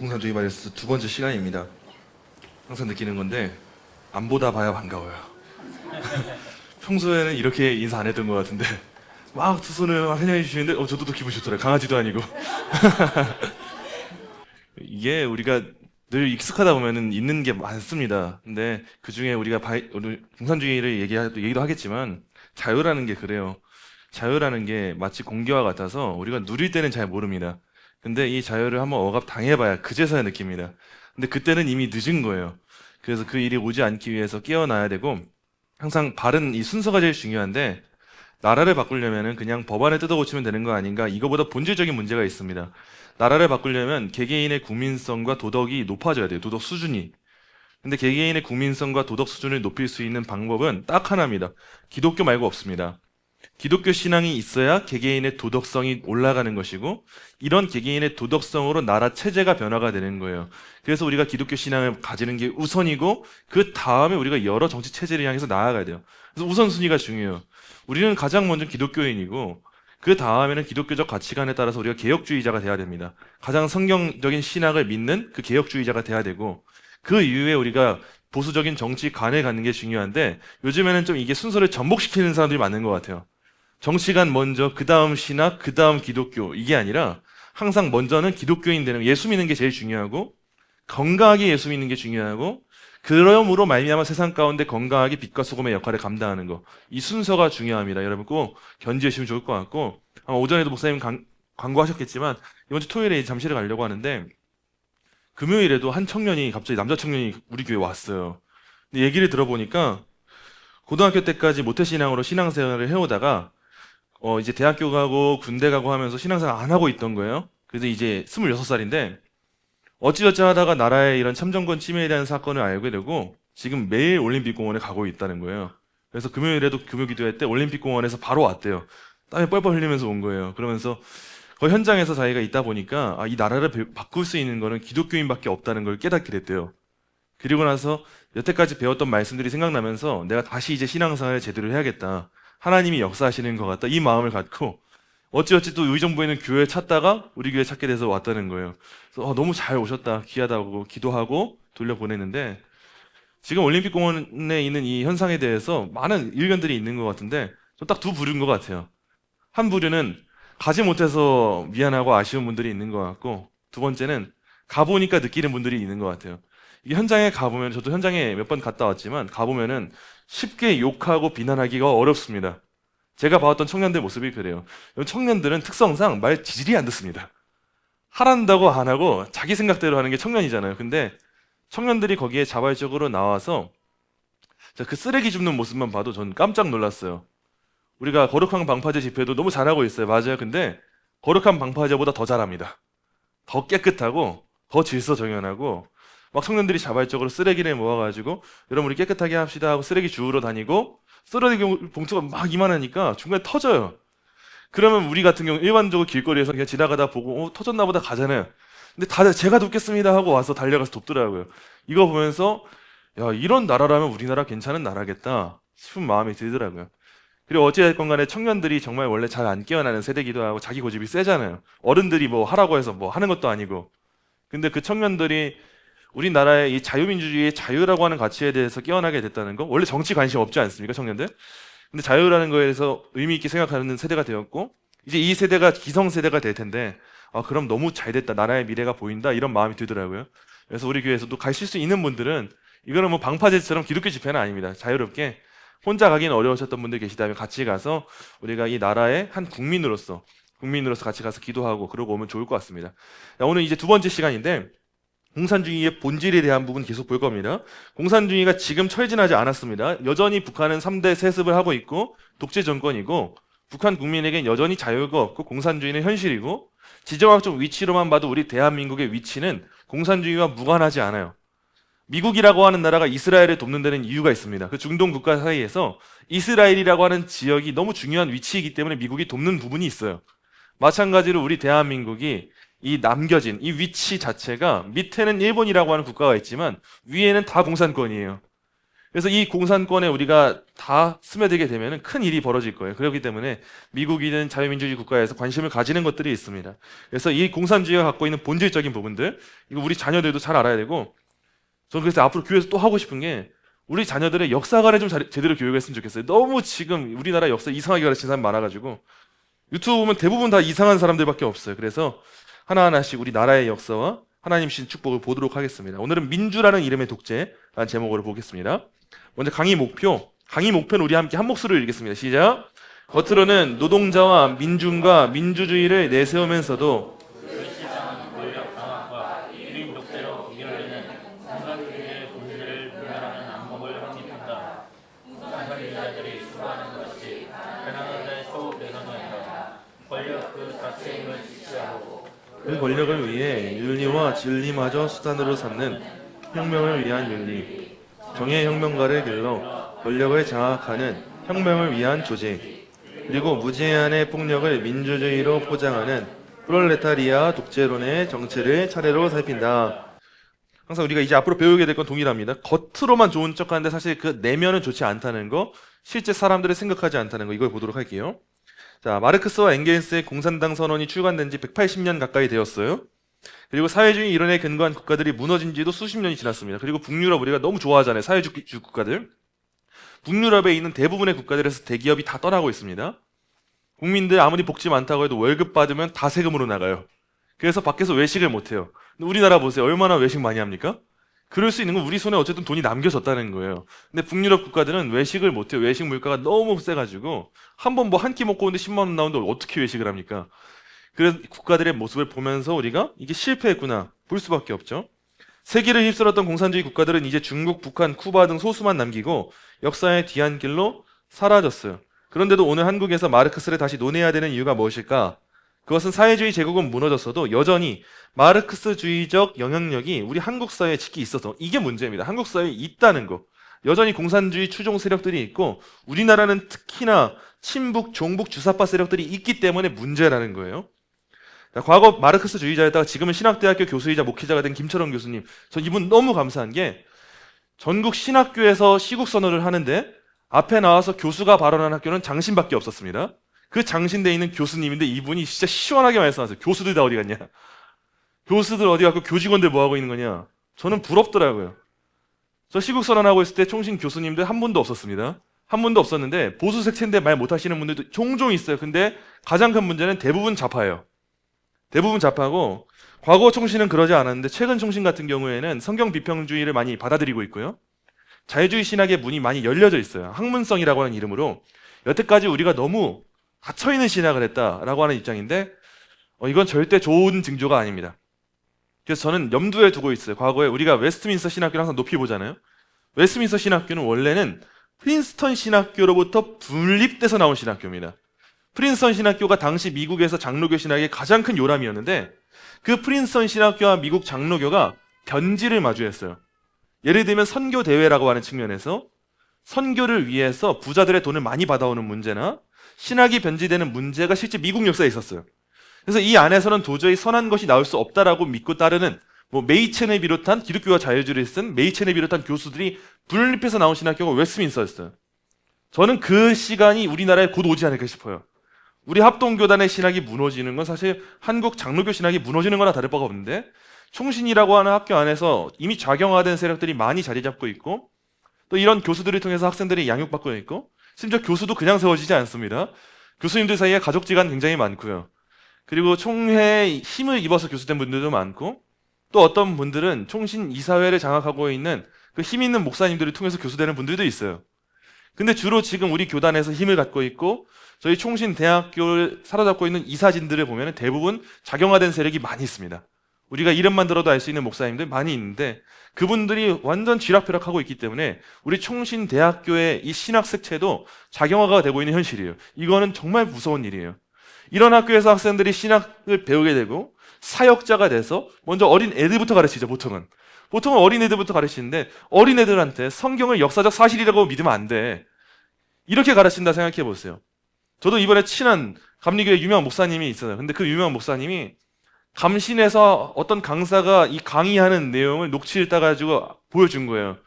공산주의 말에서 두 번째 시간입니다. 항상 느끼는 건데 안 보다 봐야 반가워요. 평소에는 이렇게 인사 안 했던 것 같은데 막 두 손을 막 환영해 주시는데 저도 또 기분 좋더라고요. 강아지도 아니고. 이게 우리가 늘 익숙하다 보면은 있는 게 많습니다. 근데 그 중에 우리가 오늘 공산주의를 얘기도 하겠지만 자유라는 게 그래요. 자유라는 게 마치 공기와 같아서 우리가 누릴 때는 잘 모릅니다. 근데 이 자유를 한번 억압 당해봐야 그제서야 느낍니다. 근데 그때는 이미 늦은 거예요. 그래서 그 일이 오지 않기 위해서 깨어나야 되고 항상 바른 이 순서가 제일 중요한데 나라를 바꾸려면은 그냥 법안을 뜯어 고치면 되는 거 아닌가? 이거보다 본질적인 문제가 있습니다. 나라를 바꾸려면 개개인의 국민성과 도덕이 높아져야 돼요. 도덕 수준이. 근데 개개인의 국민성과 도덕 수준을 높일 수 있는 방법은 딱 하나입니다. 기독교 말고 없습니다. 기독교 신앙이 있어야 개개인의 도덕성이 올라가는 것이고 이런 개개인의 도덕성으로 나라 체제가 변화가 되는 거예요. 그래서 우리가 기독교 신앙을 가지는 게 우선이고 그 다음에 우리가 여러 정치 체제를 향해서 나아가야 돼요. 그래서 우선순위가 중요해요. 우리는 가장 먼저 기독교인이고 그 다음에는 기독교적 가치관에 따라서 우리가 개혁주의자가 돼야 됩니다. 가장 성경적인 신학을 믿는 그 개혁주의자가 돼야 되고 그 이후에 우리가 보수적인 정치관을 갖는 게 중요한데 요즘에는 좀 이게 순서를 전복시키는 사람들이 많은 것 같아요. 정치관 먼저, 그 다음 신학, 그 다음 기독교 이게 아니라 항상 먼저는 기독교인 되는 예수 믿는 게 제일 중요하고 건강하게 예수 믿는 게 중요하고 그러므로 말미암아 세상 가운데 건강하게 빛과 소금의 역할을 감당하는 거 이 순서가 중요합니다. 여러분 꼭 견지해 주시면 좋을 것 같고 아마 오전에도 목사님 광고하셨겠지만 이번 주 토요일에 잠실에 가려고 하는데 금요일에도 한 청년이 갑자기 남자 청년이 우리 교회 왔어요. 근데 얘기를 들어보니까 고등학교 때까지 모태신앙으로 신앙생활을 해오다가 이제 대학교 가고 군대 가고 하면서 신앙생활 안 하고 있던 거예요. 그래서 이제 26살인데 어찌어찌 하다가 나라의 이런 참정권 침해에 대한 사건을 알게 되고 지금 매일 올림픽공원에 가고 있다는 거예요. 그래서 금요일에도 금요기도회 때 올림픽공원에서 바로 왔대요. 땀에 뻘뻘 흘리면서 온 거예요. 그러면서 그 현장에서 자기가 있다 보니까 이 나라를 바꿀 수 있는 거는 기독교인밖에 없다는 걸 깨닫게 됐대요. 그리고 나서 여태까지 배웠던 말씀들이 생각나면서 내가 다시 이제 신앙생활을 제대로 해야겠다. 하나님이 역사하시는 것 같다. 이 마음을 갖고 어찌어찌 또 의정부에 있는 교회 찾다가 우리 교회 찾게 돼서 왔다는 거예요. 그래서 너무 잘 오셨다. 귀하다고 기도하고 돌려보냈는데 지금 올림픽공원에 있는 이 현상에 대해서 많은 의견들이 있는 것 같은데 딱 두 부류인 것 같아요. 한 부류는 가지 못해서 미안하고 아쉬운 분들이 있는 것 같고 두 번째는 가보니까 느끼는 분들이 있는 것 같아요. 이게 현장에 가보면 저도 현장에 몇 번 갔다 왔지만 가보면은 쉽게 욕하고 비난하기가 어렵습니다. 제가 봐왔던 청년들 모습이 그래요. 청년들은 특성상 말 지질이 안 듣습니다. 하란다고 안 하고 자기 생각대로 하는 게 청년이잖아요. 근데 청년들이 거기에 자발적으로 나와서 그 쓰레기 줍는 모습만 봐도 전 깜짝 놀랐어요. 우리가 거룩한 방파제 집회도 너무 잘하고 있어요. 맞아요. 근데 거룩한 방파제보다 더 잘합니다. 더 깨끗하고 더 질서 정연하고 막 청년들이 자발적으로 쓰레기를 모아가지고 여러분 우리 깨끗하게 합시다 하고 쓰레기 주우러 다니고 쓰레기 봉투가 막 이만하니까 중간에 터져요. 그러면 우리 같은 경우 일반적으로 길거리에서 그냥 지나가다 보고 터졌나 보다 가잖아요. 근데 다들 제가 돕겠습니다 하고 와서 달려가서 돕더라고요. 이거 보면서 야 이런 나라라면 우리나라 괜찮은 나라겠다 싶은 마음이 들더라고요. 그리고 어찌됐건 간에 청년들이 정말 원래 잘 안 깨어나는 세대기도 하고 자기 고집이 세잖아요. 어른들이 뭐 하라고 해서 뭐 하는 것도 아니고. 근데 그 청년들이 우리나라의 이 자유민주주의의 자유라고 하는 가치에 대해서 깨어나게 됐다는 거 원래 정치 관심 없지 않습니까 청년들? 근데 자유라는 거에 대해서 의미 있게 생각하는 세대가 되었고 이제 이 세대가 기성세대가 될 텐데 그럼 너무 잘 됐다 나라의 미래가 보인다 이런 마음이 들더라고요. 그래서 우리 교회에서도 가실 수 있는 분들은 이거는 뭐 방파제처럼 기독교 집회는 아닙니다. 자유롭게 혼자 가기는 어려우셨던 분들 계시다면 같이 가서 우리가 이 나라의 한 국민으로서 같이 가서 기도하고 그러고 오면 좋을 것 같습니다. 오늘 이제 두 번째 시간인데 공산주의의 본질에 대한 부분 계속 볼 겁니다. 공산주의가 지금 철진하지 않았습니다. 여전히 북한은 3대 세습을 하고 있고 독재 정권이고 북한 국민에겐 여전히 자유가 없고 공산주의는 현실이고 지정학적 위치로만 봐도 우리 대한민국의 위치는 공산주의와 무관하지 않아요. 미국이라고 하는 나라가 이스라엘을 돕는 데는 이유가 있습니다. 그 중동 국가 사이에서 이스라엘이라고 하는 지역이 너무 중요한 위치이기 때문에 미국이 돕는 부분이 있어요. 마찬가지로 우리 대한민국이 이 남겨진 이 위치 자체가 밑에는 일본이라고 하는 국가가 있지만 위에는 다 공산권이에요. 그래서 이 공산권에 우리가 다 스며들게 되면 큰 일이 벌어질 거예요. 그렇기 때문에 미국이든 자유민주주의 국가에서 관심을 가지는 것들이 있습니다. 그래서 이 공산주의가 갖고 있는 본질적인 부분들, 이거 우리 자녀들도 잘 알아야 되고, 저는 그래서 앞으로 교회에서 또 하고 싶은 게 우리 자녀들의 역사관을 좀 제대로 교육했으면 좋겠어요. 너무 지금 우리나라 역사 이상하게 가르치는 사람 많아가지고 유튜브 보면 대부분 다 이상한 사람들밖에 없어요. 그래서 하나하나씩 우리 나라의 역사와 하나님 주신 축복을 보도록 하겠습니다. 오늘은 민주라는 이름의 독재라는 제목으로 보겠습니다. 먼저 강의 목표는 우리 함께 한 목소리로 읽겠습니다. 시작. 겉으로는 노동자와 민중과 민주주의를 내세우면서도 그 권력을 위해 윤리와 진리마저 수단으로 삼는 혁명을 위한 윤리, 정의 혁명가를 길러 권력을 장악하는 혁명을 위한 조직, 그리고 무제한의 폭력을 민주주의로 포장하는 프롤레타리아 독재론의 정체를 차례로 살핀다. 항상 우리가 이제 앞으로 배우게 될 건 동일합니다. 겉으로만 좋은 척하는데 사실 그 내면은 좋지 않다는 거, 실제 사람들을 생각하지 않다는 거, 이걸 보도록 할게요. 자, 마르크스와 엥겔스의 공산당 선언이 출간된 지 180년 가까이 되었어요. 그리고 사회주의 이론에 근거한 국가들이 무너진 지도 수십 년이 지났습니다. 그리고 북유럽 우리가 너무 좋아하잖아요. 사회주의 국가들. 북유럽에 있는 대부분의 국가들에서 대기업이 다 떠나고 있습니다. 국민들 아무리 복지 많다고 해도 월급 받으면 다 세금으로 나가요. 그래서 밖에서 외식을 못해요. 우리나라 보세요. 얼마나 외식 많이 합니까? 그럴 수 있는 건 우리 손에 어쨌든 돈이 남겨졌다는 거예요. 근데 북유럽 국가들은 외식을 못해요. 외식 물가가 너무 세가지고 한 번 뭐 한 끼 먹고 오는데 10만 원 나오는데 어떻게 외식을 합니까? 그래서 국가들의 모습을 보면서 우리가 이게 실패했구나 볼 수밖에 없죠. 세계를 휩쓸었던 공산주의 국가들은 이제 중국, 북한, 쿠바 등 소수만 남기고 역사의 뒤안길로 사라졌어요. 그런데도 오늘 한국에서 마르크스를 다시 논해야 되는 이유가 무엇일까? 그것은 사회주의 제국은 무너졌어도 여전히 마르크스주의적 영향력이 우리 한국 사회에 짙게 있어서 이게 문제입니다. 한국 사회에 있다는 거. 여전히 공산주의 추종 세력들이 있고 우리나라는 특히나 친북, 종북, 주사파 세력들이 있기 때문에 문제라는 거예요. 자, 과거 마르크스주의자였다가 지금은 신학대학교 교수이자 목회자가 된 김철원 교수님. 전 이분 너무 감사한 게 전국 신학교에서 시국선언을 하는데 앞에 나와서 교수가 발언한 학교는 장신밖에 없었습니다. 그 장신대에 있는 교수님인데 이분이 진짜 시원하게 말씀하세요. 교수들 다 어디 갔냐? 교수들 어디 갔고 교직원들 뭐 하고 있는 거냐? 저는 부럽더라고요. 저 시국선언하고 있을 때 총신 교수님들 한 분도 없었습니다. 한 분도 없었는데 보수 색채인데 말 못하시는 분들도 종종 있어요. 근데 가장 큰 문제는 대부분 좌파예요. 대부분 좌파고 과거 총신은 그러지 않았는데 최근 총신 같은 경우에는 성경 비평주의를 많이 받아들이고 있고요. 자유주의 신학의 문이 많이 열려져 있어요. 학문성이라고 하는 이름으로 여태까지 우리가 너무 닫혀있는 신학을 했다라고 하는 입장인데 이건 절대 좋은 징조가 아닙니다. 그래서 저는 염두에 두고 있어요. 과거에 우리가 웨스트민스터 신학교를 항상 높이 보잖아요. 웨스트민스터 신학교는 원래는 프린스턴 신학교로부터 분립돼서 나온 신학교입니다. 프린스턴 신학교가 당시 미국에서 장로교 신학의 가장 큰 요람이었는데 그 프린스턴 신학교와 미국 장로교가 변질을 마주했어요. 예를 들면 선교 대회라고 하는 측면에서 선교를 위해서 부자들의 돈을 많이 받아오는 문제나 신학이 변질되는 문제가 실제 미국 역사에 있었어요. 그래서 이 안에서는 도저히 선한 것이 나올 수 없다라고 믿고 따르는 메이첸을 비롯한 기독교와 자유주의를 쓴 메이첸을 비롯한 교수들이 분립해서 나온 신학교가 웨스트민스터였어요. 저는 그 시간이 우리나라에 곧 오지 않을까 싶어요. 우리 합동교단의 신학이 무너지는 건 사실 한국 장로교 신학이 무너지는 거나 다를 바가 없는데 총신이라고 하는 학교 안에서 이미 좌경화된 세력들이 많이 자리 잡고 있고 또 이런 교수들을 통해서 학생들이 양육받고 있고 심지어 교수도 그냥 세워지지 않습니다. 교수님들 사이에 가족지간 굉장히 많고요. 그리고 총회에 힘을 입어서 교수된 분들도 많고 또 어떤 분들은 총신 이사회를 장악하고 있는 그 힘 있는 목사님들을 통해서 교수되는 분들도 있어요. 근데 주로 지금 우리 교단에서 힘을 갖고 있고 저희 총신 대학교를 사로잡고 있는 이사진들을 보면 대부분 작용화된 세력이 많이 있습니다. 우리가 이름만 들어도 알 수 있는 목사님들 많이 있는데 그분들이 완전 쥐락펴락하고 있기 때문에 우리 총신 대학교의 이 신학 색채도 작용화가 되고 있는 현실이에요. 이거는 정말 무서운 일이에요. 이런 학교에서 학생들이 신학을 배우게 되고 사역자가 돼서 먼저 어린 애들부터 가르치죠. 보통은 어린 애들부터 가르치는데 어린 애들한테 성경을 역사적 사실이라고 믿으면 안 돼. 이렇게 가르친다 생각해 보세요. 저도 이번에 친한 감리교회 유명한 목사님이 있어요. 근데 그 유명한 목사님이 감신에서 어떤 강사가 이 강의하는 내용을 녹취를 따가지고 보여준 거예요.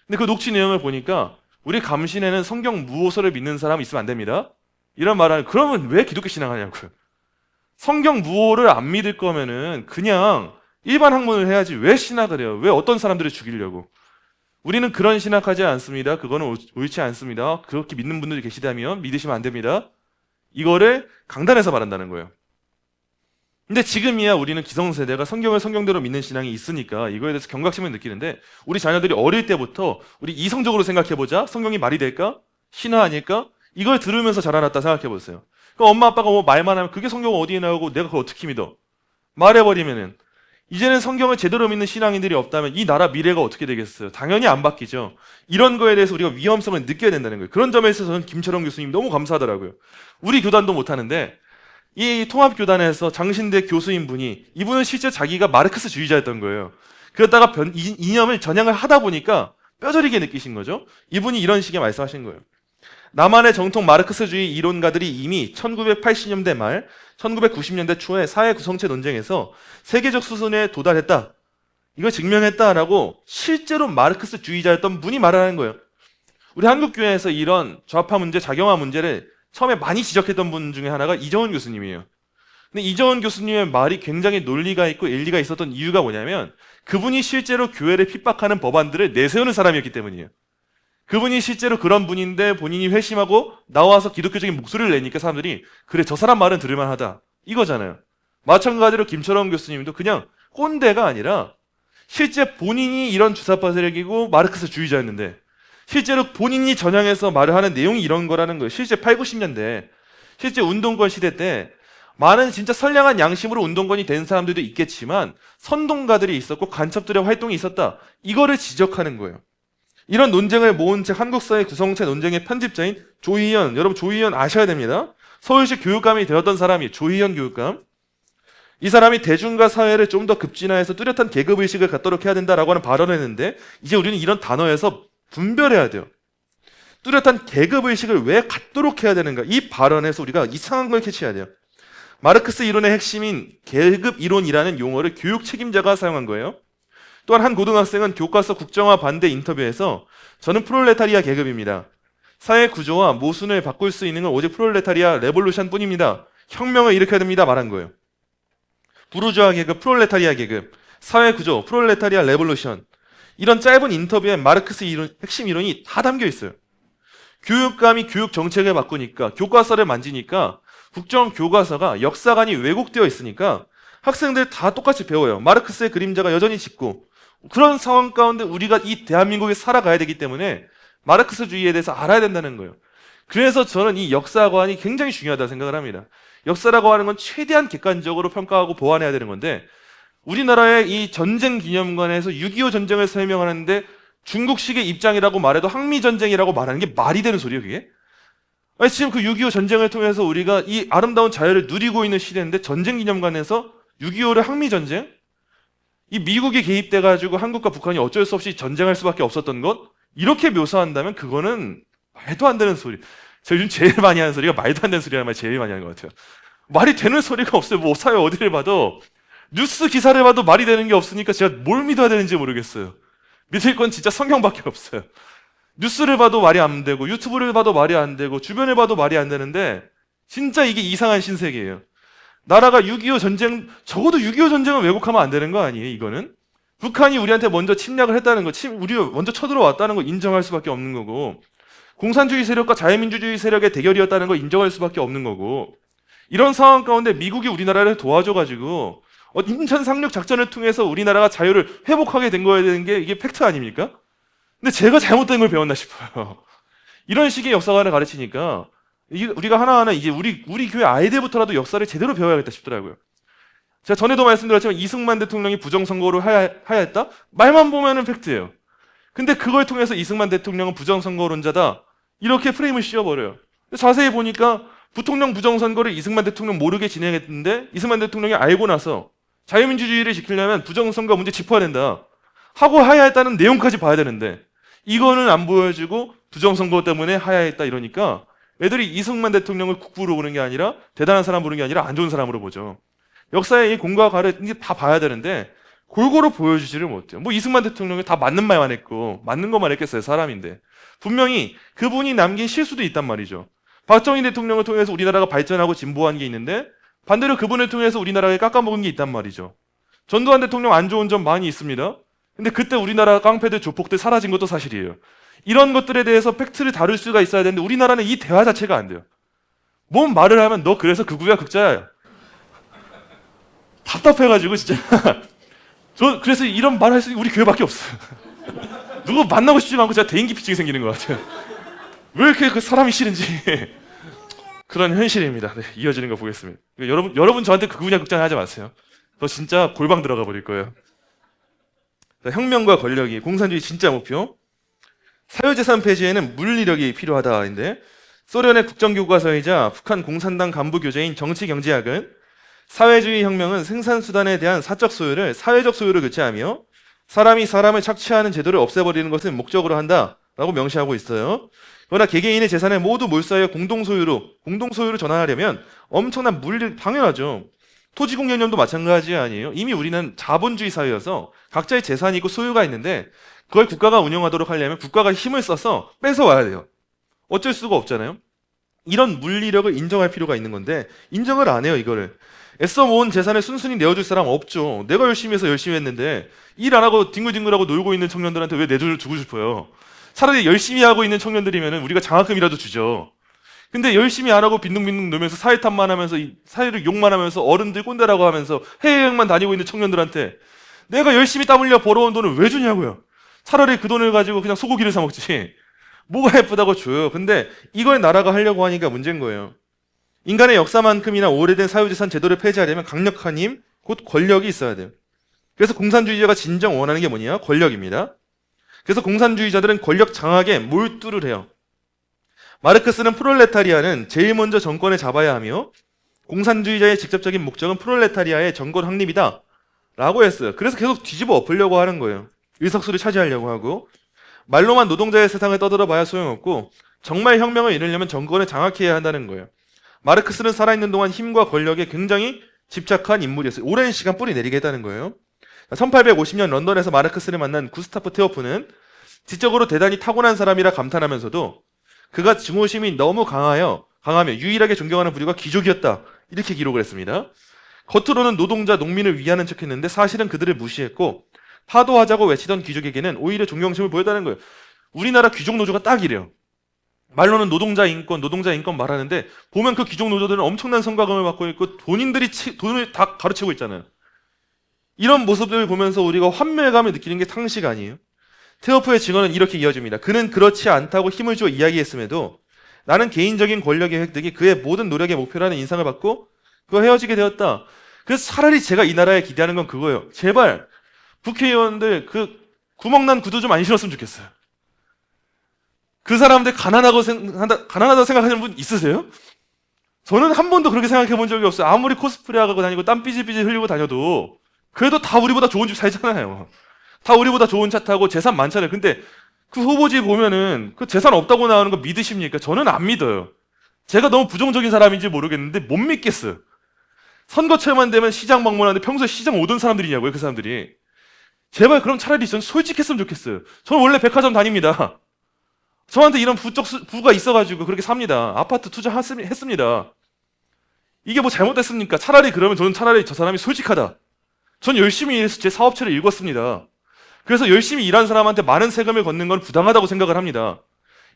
근데 그 녹취 내용을 보니까 우리 감신에는 성경 무호서를 믿는 사람이 있으면 안 됩니다. 이런 말을 그러면 왜 기독교 신앙하냐고요. 성경 무호를 안 믿을 거면은 그냥 일반 학문을 해야지 왜 신학을 해요? 왜 어떤 사람들을 죽이려고? 우리는 그런 신학하지 않습니다. 그거는 옳지 않습니다. 그렇게 믿는 분들이 계시다면 믿으시면 안 됩니다. 이거를 강단에서 말한다는 거예요. 근데 지금이야 우리는 기성세대가 성경을 성경대로 믿는 신앙이 있으니까 이거에 대해서 경각심을 느끼는데 우리 자녀들이 어릴 때부터 우리 이성적으로 생각해보자. 성경이 말이 될까? 신화 아닐까? 이걸 들으면서 자라났다 생각해보세요. 그럼 엄마 아빠가 뭐 말만 하면 그게 성경 어디에 나오고 내가 그걸 어떻게 믿어? 말해버리면은 이제는 성경을 제대로 믿는 신앙인들이 없다면 이 나라 미래가 어떻게 되겠어요? 당연히 안 바뀌죠. 이런 거에 대해서 우리가 위험성을 느껴야 된다는 거예요. 그런 점에 있어서 저는 김철원 교수님 너무 감사하더라고요. 우리 교단도 못하는데 이 통합교단에서 장신대 교수인 분이 이분은 실제 자기가 마르크스 주의자였던 거예요. 그러다가 이념을 전향을 하다 보니까 뼈저리게 느끼신 거죠. 이분이 이런 식의 말씀하신 거예요. 남한의 정통 마르크스주의 이론가들이 이미 1980년대 말, 1990년대 초에 사회 구성체 논쟁에서 세계적 수준에 도달했다. 이걸 증명했다라고 실제로 마르크스주의자였던 분이 말하는 거예요. 우리 한국교회에서 이런 좌파 문제, 작용화 문제를 처음에 많이 지적했던 분 중에 하나가 이정훈 교수님이에요. 근데 이정훈 교수님의 말이 굉장히 논리가 있고 일리가 있었던 이유가 뭐냐면 그분이 실제로 교회를 핍박하는 법안들을 내세우는 사람이었기 때문이에요. 그분이 실제로 그런 분인데 본인이 회심하고 나와서 기독교적인 목소리를 내니까 사람들이 그래 저 사람 말은 들을만하다 이거잖아요. 마찬가지로 김철원 교수님도 그냥 꼰대가 아니라 실제 본인이 이런 주사파 세력이고 마르크스 주의자였는데 실제로 본인이 전향해서 말을 하는 내용이 이런 거라는 거예요. 실제 8, 90년대 실제 운동권 시대 때 많은 진짜 선량한 양심으로 운동권이 된 사람들도 있겠지만 선동가들이 있었고 간첩들의 활동이 있었다. 이거를 지적하는 거예요. 이런 논쟁을 모은 책 한국사회 구성체 논쟁의 편집자인 조희연, 여러분 조희연 아셔야 됩니다. 서울시 교육감이 되었던 사람이 조희연 교육감. 이 사람이 대중과 사회를 좀 더 급진화해서 뚜렷한 계급의식을 갖도록 해야 된다라고 하는 발언을 했는데 이제 우리는 이런 단어에서 분별해야 돼요. 뚜렷한 계급의식을 왜 갖도록 해야 되는가? 이 발언에서 우리가 이상한 걸 캐치해야 돼요. 마르크스 이론의 핵심인 계급 이론이라는 용어를 교육 책임자가 사용한 거예요. 또한 한 고등학생은 교과서 국정화 반대 인터뷰에서 저는 프롤레타리아 계급입니다. 사회 구조와 모순을 바꿀 수 있는 건 오직 프롤레타리아 레볼루션 뿐입니다. 혁명을 일으켜야 됩니다. 말한 거예요. 부르주아 계급, 프롤레타리아 계급, 사회 구조, 프롤레타리아 레볼루션. 이런 짧은 인터뷰에 마르크스 핵심 이론이 다 담겨 있어요. 교육감이 교육 정책을 바꾸니까 교과서를 만지니까 국정 교과서가 역사관이 왜곡되어 있으니까 학생들 다 똑같이 배워요. 마르크스의 그림자가 여전히 짙고 그런 상황 가운데 우리가 이 대한민국에 살아가야 되기 때문에 마르크스주의에 대해서 알아야 된다는 거예요. 그래서 저는 이 역사관이 굉장히 중요하다고 생각을 합니다. 역사라고 하는 건 최대한 객관적으로 평가하고 보완해야 되는 건데 우리나라의 이 전쟁 기념관에서 6.25 전쟁을 설명하는데 중국식의 입장이라고 말해도 항미전쟁이라고 말하는 게 말이 되는 소리예요, 그게? 아니, 지금 그 6.25 전쟁을 통해서 우리가 이 아름다운 자유를 누리고 있는 시대인데 전쟁 기념관에서 6.25를 항미전쟁? 이 미국이 개입돼가지고 한국과 북한이 어쩔 수 없이 전쟁할 수밖에 없었던 것? 이렇게 묘사한다면 그거는 말도 안 되는 소리. 제가 요즘 제일 많이 하는 소리가 말도 안 되는 소리라는 말 제일 많이 하는 것 같아요. 말이 되는 소리가 없어요. 뭐 사회 어디를 봐도 뉴스 기사를 봐도 말이 되는 게 없으니까 제가 뭘 믿어야 되는지 모르겠어요. 믿을 건 진짜 성경밖에 없어요. 뉴스를 봐도 말이 안 되고 유튜브를 봐도 말이 안 되고 주변을 봐도 말이 안 되는데 진짜 이게 이상한 신세계예요. 나라가 6.25 전쟁, 적어도 6.25 전쟁은 왜곡하면 안 되는 거 아니에요, 이거는? 북한이 우리한테 먼저 침략을 했다는 거, 우리가 먼저 쳐들어왔다는 거 인정할 수밖에 없는 거고, 공산주의 세력과 자유민주주의 세력의 대결이었다는 거 인정할 수밖에 없는 거고, 이런 상황 가운데 미국이 우리나라를 도와줘가지고, 인천 상륙 작전을 통해서 우리나라가 자유를 회복하게 된 거야 되는 게 이게 팩트 아닙니까? 근데 제가 잘못된 걸 배웠나 싶어요. 이런 식의 역사관을 가르치니까, 이게 우리가 하나하나 이제 우리 교회 아이들부터라도 역사를 제대로 배워야겠다 싶더라고요. 제가 전에도 말씀드렸지만 이승만 대통령이 부정선거를 하야했다? 말만 보면은 팩트예요. 근데 그걸 통해서 이승만 대통령은 부정선거론자다. 이렇게 프레임을 씌워버려요. 자세히 보니까 부통령 부정선거를 이승만 대통령 모르게 진행했는데 이승만 대통령이 알고 나서 자유민주주의를 지키려면 부정선거 문제 짚어야 된다. 하고 하야했다는 내용까지 봐야 되는데 이거는 안 보여주고 부정선거 때문에 하야했다 이러니까 애들이 이승만 대통령을 국부로 보는 게 아니라 대단한 사람 보는 게 아니라 안 좋은 사람으로 보죠. 역사의 이 공과 가를 다 봐야 되는데 골고루 보여주지를 못해요. 뭐 이승만 대통령이 다 맞는 말만 했고 맞는 것만 했겠어요. 사람인데. 분명히 그분이 남긴 실수도 있단 말이죠. 박정희 대통령을 통해서 우리나라가 발전하고 진보한 게 있는데 반대로 그분을 통해서 우리나라가 깎아먹은 게 있단 말이죠. 전두환 대통령 안 좋은 점 많이 있습니다. 근데 그때 우리나라 깡패들, 조폭들 사라진 것도 사실이에요. 이런 것들에 대해서 팩트를 다룰 수가 있어야 되는데 우리나라는 이 대화 자체가 안 돼요. 뭔 말을 하면 너 그래서 극우야 극자야. 답답해가지고 진짜. 저 그래서 이런 말 할 수 우리 교회밖에 없어요. 누구 만나고 싶지가 않고 제가 대인기피증이 생기는 것 같아요. 왜 이렇게 그 사람이 싫은지. 그런 현실입니다. 네, 이어지는 거 보겠습니다. 여러분 저한테 극우냐 극자냐 하지 마세요. 저 진짜 골방 들어가 버릴 거예요. 자, 혁명과 권력이 공산주의 진짜 목표. 사유재산 폐지에는 물리력이 필요하다인데 소련의 국정교과서이자 북한 공산당 간부 교재인 정치경제학은 사회주의 혁명은 생산수단에 대한 사적 소유를 사회적 소유로 교체하며 사람이 사람을 착취하는 제도를 없애버리는 것을 목적으로 한다라고 명시하고 있어요. 그러나 개개인의 재산을 모두 몰수하여 공동소유로 전환하려면 엄청난 물리 당연하죠. 토지공개념도 마찬가지 아니에요. 이미 우리는 자본주의 사회여서 각자의 재산이 있고 소유가 있는데 그걸 국가가 운영하도록 하려면 국가가 힘을 써서 뺏어와야 돼요. 어쩔 수가 없잖아요. 이런 물리력을 인정할 필요가 있는 건데 인정을 안 해요. 이거를. 애써 모은 재산을 순순히 내어줄 사람 없죠. 내가 열심히 해서 열심히 했는데 일 안 하고 뒹굴뒹굴하고 놀고 있는 청년들한테 왜 내주고 싶어요. 차라리 열심히 하고 있는 청년들이면 우리가 장학금이라도 주죠. 근데 열심히 안 하고 빈둥빈둥 놀면서 사회 탓만 하면서 사회를 욕만 하면서 어른들 꼰대라고 하면서 해외여행만 다니고 있는 청년들한테 내가 열심히 땀 흘려 벌어온 돈을 왜 주냐고요. 차라리 그 돈을 가지고 그냥 소고기를 사 먹지. 뭐가 예쁘다고 줘요. 근데 이걸 나라가 하려고 하니까 문제인 거예요. 인간의 역사만큼이나 오래된 사유재산 제도를 폐지하려면 강력한 힘, 곧 권력이 있어야 돼요. 그래서 공산주의자가 진정 원하는 게 뭐냐? 권력입니다. 그래서 공산주의자들은 권력 장악에 몰두를 해요. 마르크스는 프롤레타리아는 제일 먼저 정권을 잡아야 하며 공산주의자의 직접적인 목적은 프롤레타리아의 정권 확립이다 라고 했어요. 그래서 계속 뒤집어 엎으려고 하는 거예요. 의석수를 차지하려고 하고 말로만 노동자의 세상을 떠들어 봐야 소용없고 정말 혁명을 이루려면 정권을 장악해야 한다는 거예요. 마르크스는 살아있는 동안 힘과 권력에 굉장히 집착한 인물이었어요. 오랜 시간 뿌리 내리게 했다는 거예요. 1850년 런던에서 마르크스를 만난 구스타프 테오프는 지적으로 대단히 타고난 사람이라 감탄하면서도 그가 증오심이 너무 강하며 유일하게 존경하는 부류가 귀족이었다. 이렇게 기록을 했습니다. 겉으로는 노동자, 농민을 위하는 척했는데 사실은 그들을 무시했고 파도하자고 외치던 귀족에게는 오히려 존경심을 보였다는 거예요. 우리나라 귀족 노조가 딱 이래요. 말로는 노동자 인권 말하는데 보면 그 귀족 노조들은 엄청난 성과금을 받고 있고 돈을 다 가르치고 있잖아요. 이런 모습들을 보면서 우리가 환멸감을 느끼는 게 상식 아니에요. 테오프의 증언은 이렇게 이어집니다. 그는 그렇지 않다고 힘을 줘 이야기했음에도 나는 개인적인 권력의 획득이 그의 모든 노력의 목표라는 인상을 받고 그와 헤어지게 되었다. 그래서 차라리 제가 이 나라에 기대하는 건 그거예요. 제발 국회의원들 그 구멍난 구두 좀 안 신었으면 좋겠어요. 그 사람들 가난하다고 생각하시는 분 있으세요? 저는 한 번도 그렇게 생각해 본 적이 없어요. 아무리 코스프레 하고 다니고 땀 삐질삐질 흘리고 다녀도 그래도 다 우리보다 좋은 집 살잖아요. 다 우리보다 좋은 차 타고 재산 많잖아요. 근데 그 후보지 보면은 그 재산 없다고 나오는 거 믿으십니까? 저는 안 믿어요. 제가 너무 부정적인 사람인지 모르겠는데 못 믿겠어요. 선거철만 되면 시장 방문하는데 평소에 시장 오던 사람들이냐고요, 그 사람들이. 제발 그럼 차라리 전 솔직했으면 좋겠어요. 저는 원래 백화점 다닙니다. 저한테 이런 부가 있어가지고 그렇게 삽니다. 아파트 투자했습니다. 이게 뭐 잘못됐습니까? 차라리 그러면 저는 차라리 저 사람이 솔직하다. 전 열심히 일해서 제 사업체를 읽었습니다. 그래서 열심히 일한 사람한테 많은 세금을 걷는 건 부당하다고 생각을 합니다.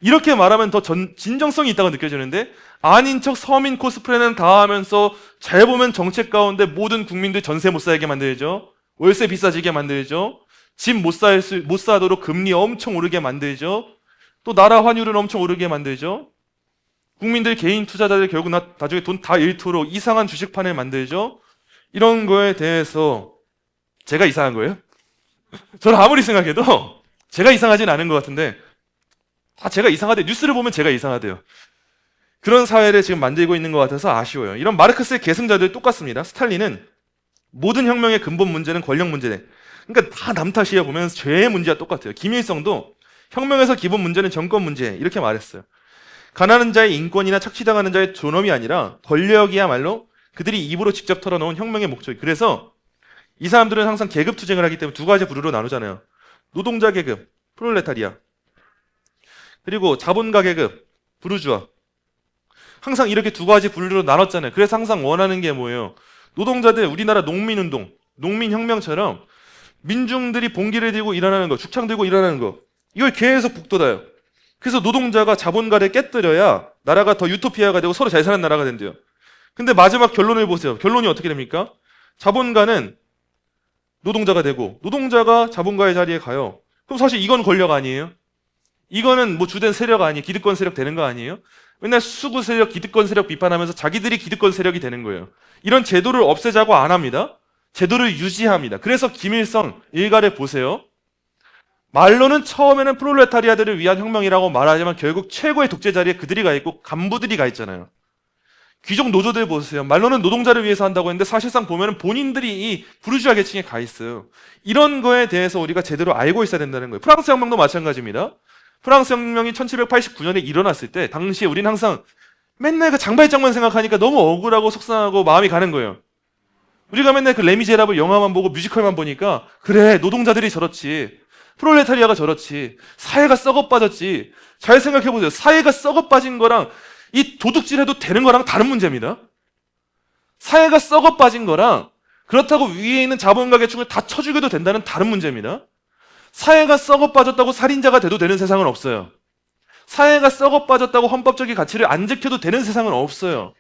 이렇게 말하면 더 진정성이 있다고 느껴지는데 아닌 척 서민 코스프레는 다 하면서 잘 보면 정책 가운데 모든 국민들 전세 못 살게 만들죠. 월세 비싸지게 만들죠. 집 못 사도록 금리 엄청 오르게 만들죠. 또 나라 환율은 엄청 오르게 만들죠. 국민들 개인 투자자들 결국 나중에 돈 다 잃도록 이상한 주식판을 만들죠. 이런 거에 대해서 제가 이상한 거예요? 저는 아무리 생각해도 제가 이상하진 않은 것 같은데 다 제가 이상하대. 뉴스를 보면 제가 이상하대요. 그런 사회를 지금 만들고 있는 것 같아서 아쉬워요. 이런 마르크스의 계승자들 똑같습니다. 스탈린은 모든 혁명의 근본 문제는 권력 문제네. 그러니까 다 남 탓이야 보면서 죄의 문제와 똑같아요. 김일성도 혁명에서 기본 문제는 정권 문제 이렇게 말했어요. 가난한 자의 인권이나 착취당하는 자의 존엄이 아니라 권력이야말로 그들이 입으로 직접 털어놓은 혁명의 목적이. 그래서 이 사람들은 항상 계급 투쟁을 하기 때문에 두 가지 부류로 나누잖아요. 노동자 계급, 프롤레타리아. 그리고 자본가 계급, 부르주아. 항상 이렇게 두 가지 분류로 나눴잖아요. 그래서 항상 원하는 게 뭐예요? 노동자들, 우리나라 농민운동, 농민혁명처럼 민중들이 봉기를 들고 일어나는 거, 죽창 들고 일어나는 거, 이걸 계속 북돋아요. 그래서 노동자가 자본가를 깨뜨려야 나라가 더 유토피아가 되고 서로 잘 사는 나라가 된대요. 근데 마지막 결론을 보세요. 결론이 어떻게 됩니까? 자본가는 노동자가 되고 노동자가 자본가의 자리에 가요. 그럼 사실 이건 권력 아니에요? 이거는 뭐 주된 세력 아니에요? 기득권 세력 되는 거 아니에요? 맨날 수구 세력, 기득권 세력 비판하면서 자기들이 기득권 세력이 되는 거예요. 이런 제도를 없애자고 안 합니다. 제도를 유지합니다. 그래서 김일성 일가를 보세요. 말로는 처음에는 프롤레타리아들을 위한 혁명이라고 말하지만 결국 최고의 독재 자리에 그들이 가 있고 간부들이 가 있잖아요. 귀족 노조들 보세요. 말로는 노동자를 위해서 한다고 했는데 사실상 보면 본인들이 이 부르주아 계층에 가 있어요. 이런 거에 대해서 우리가 제대로 알고 있어야 된다는 거예요. 프랑스 혁명도 마찬가지입니다. 프랑스 혁명이 1789년에 일어났을 때 당시에 우리는 항상 맨날 그 장발장만 생각하니까 너무 억울하고 속상하고 마음이 가는 거예요. 우리가 맨날 그 레미제라블 영화만 보고 뮤지컬만 보니까 그래 노동자들이 저렇지, 프롤레타리아가 저렇지, 사회가 썩어 빠졌지. 잘 생각해보세요. 사회가 썩어 빠진 거랑 이 도둑질해도 되는 거랑 다른 문제입니다. 사회가 썩어 빠진 거랑 그렇다고 위에 있는 자본가 계층을 다 쳐죽여도 된다는 다른 문제입니다. 사회가 썩어 빠졌다고 살인자가 돼도 되는 세상은 없어요. 사회가 썩어 빠졌다고 헌법적인 가치를 안 지켜도 되는 세상은 없어요.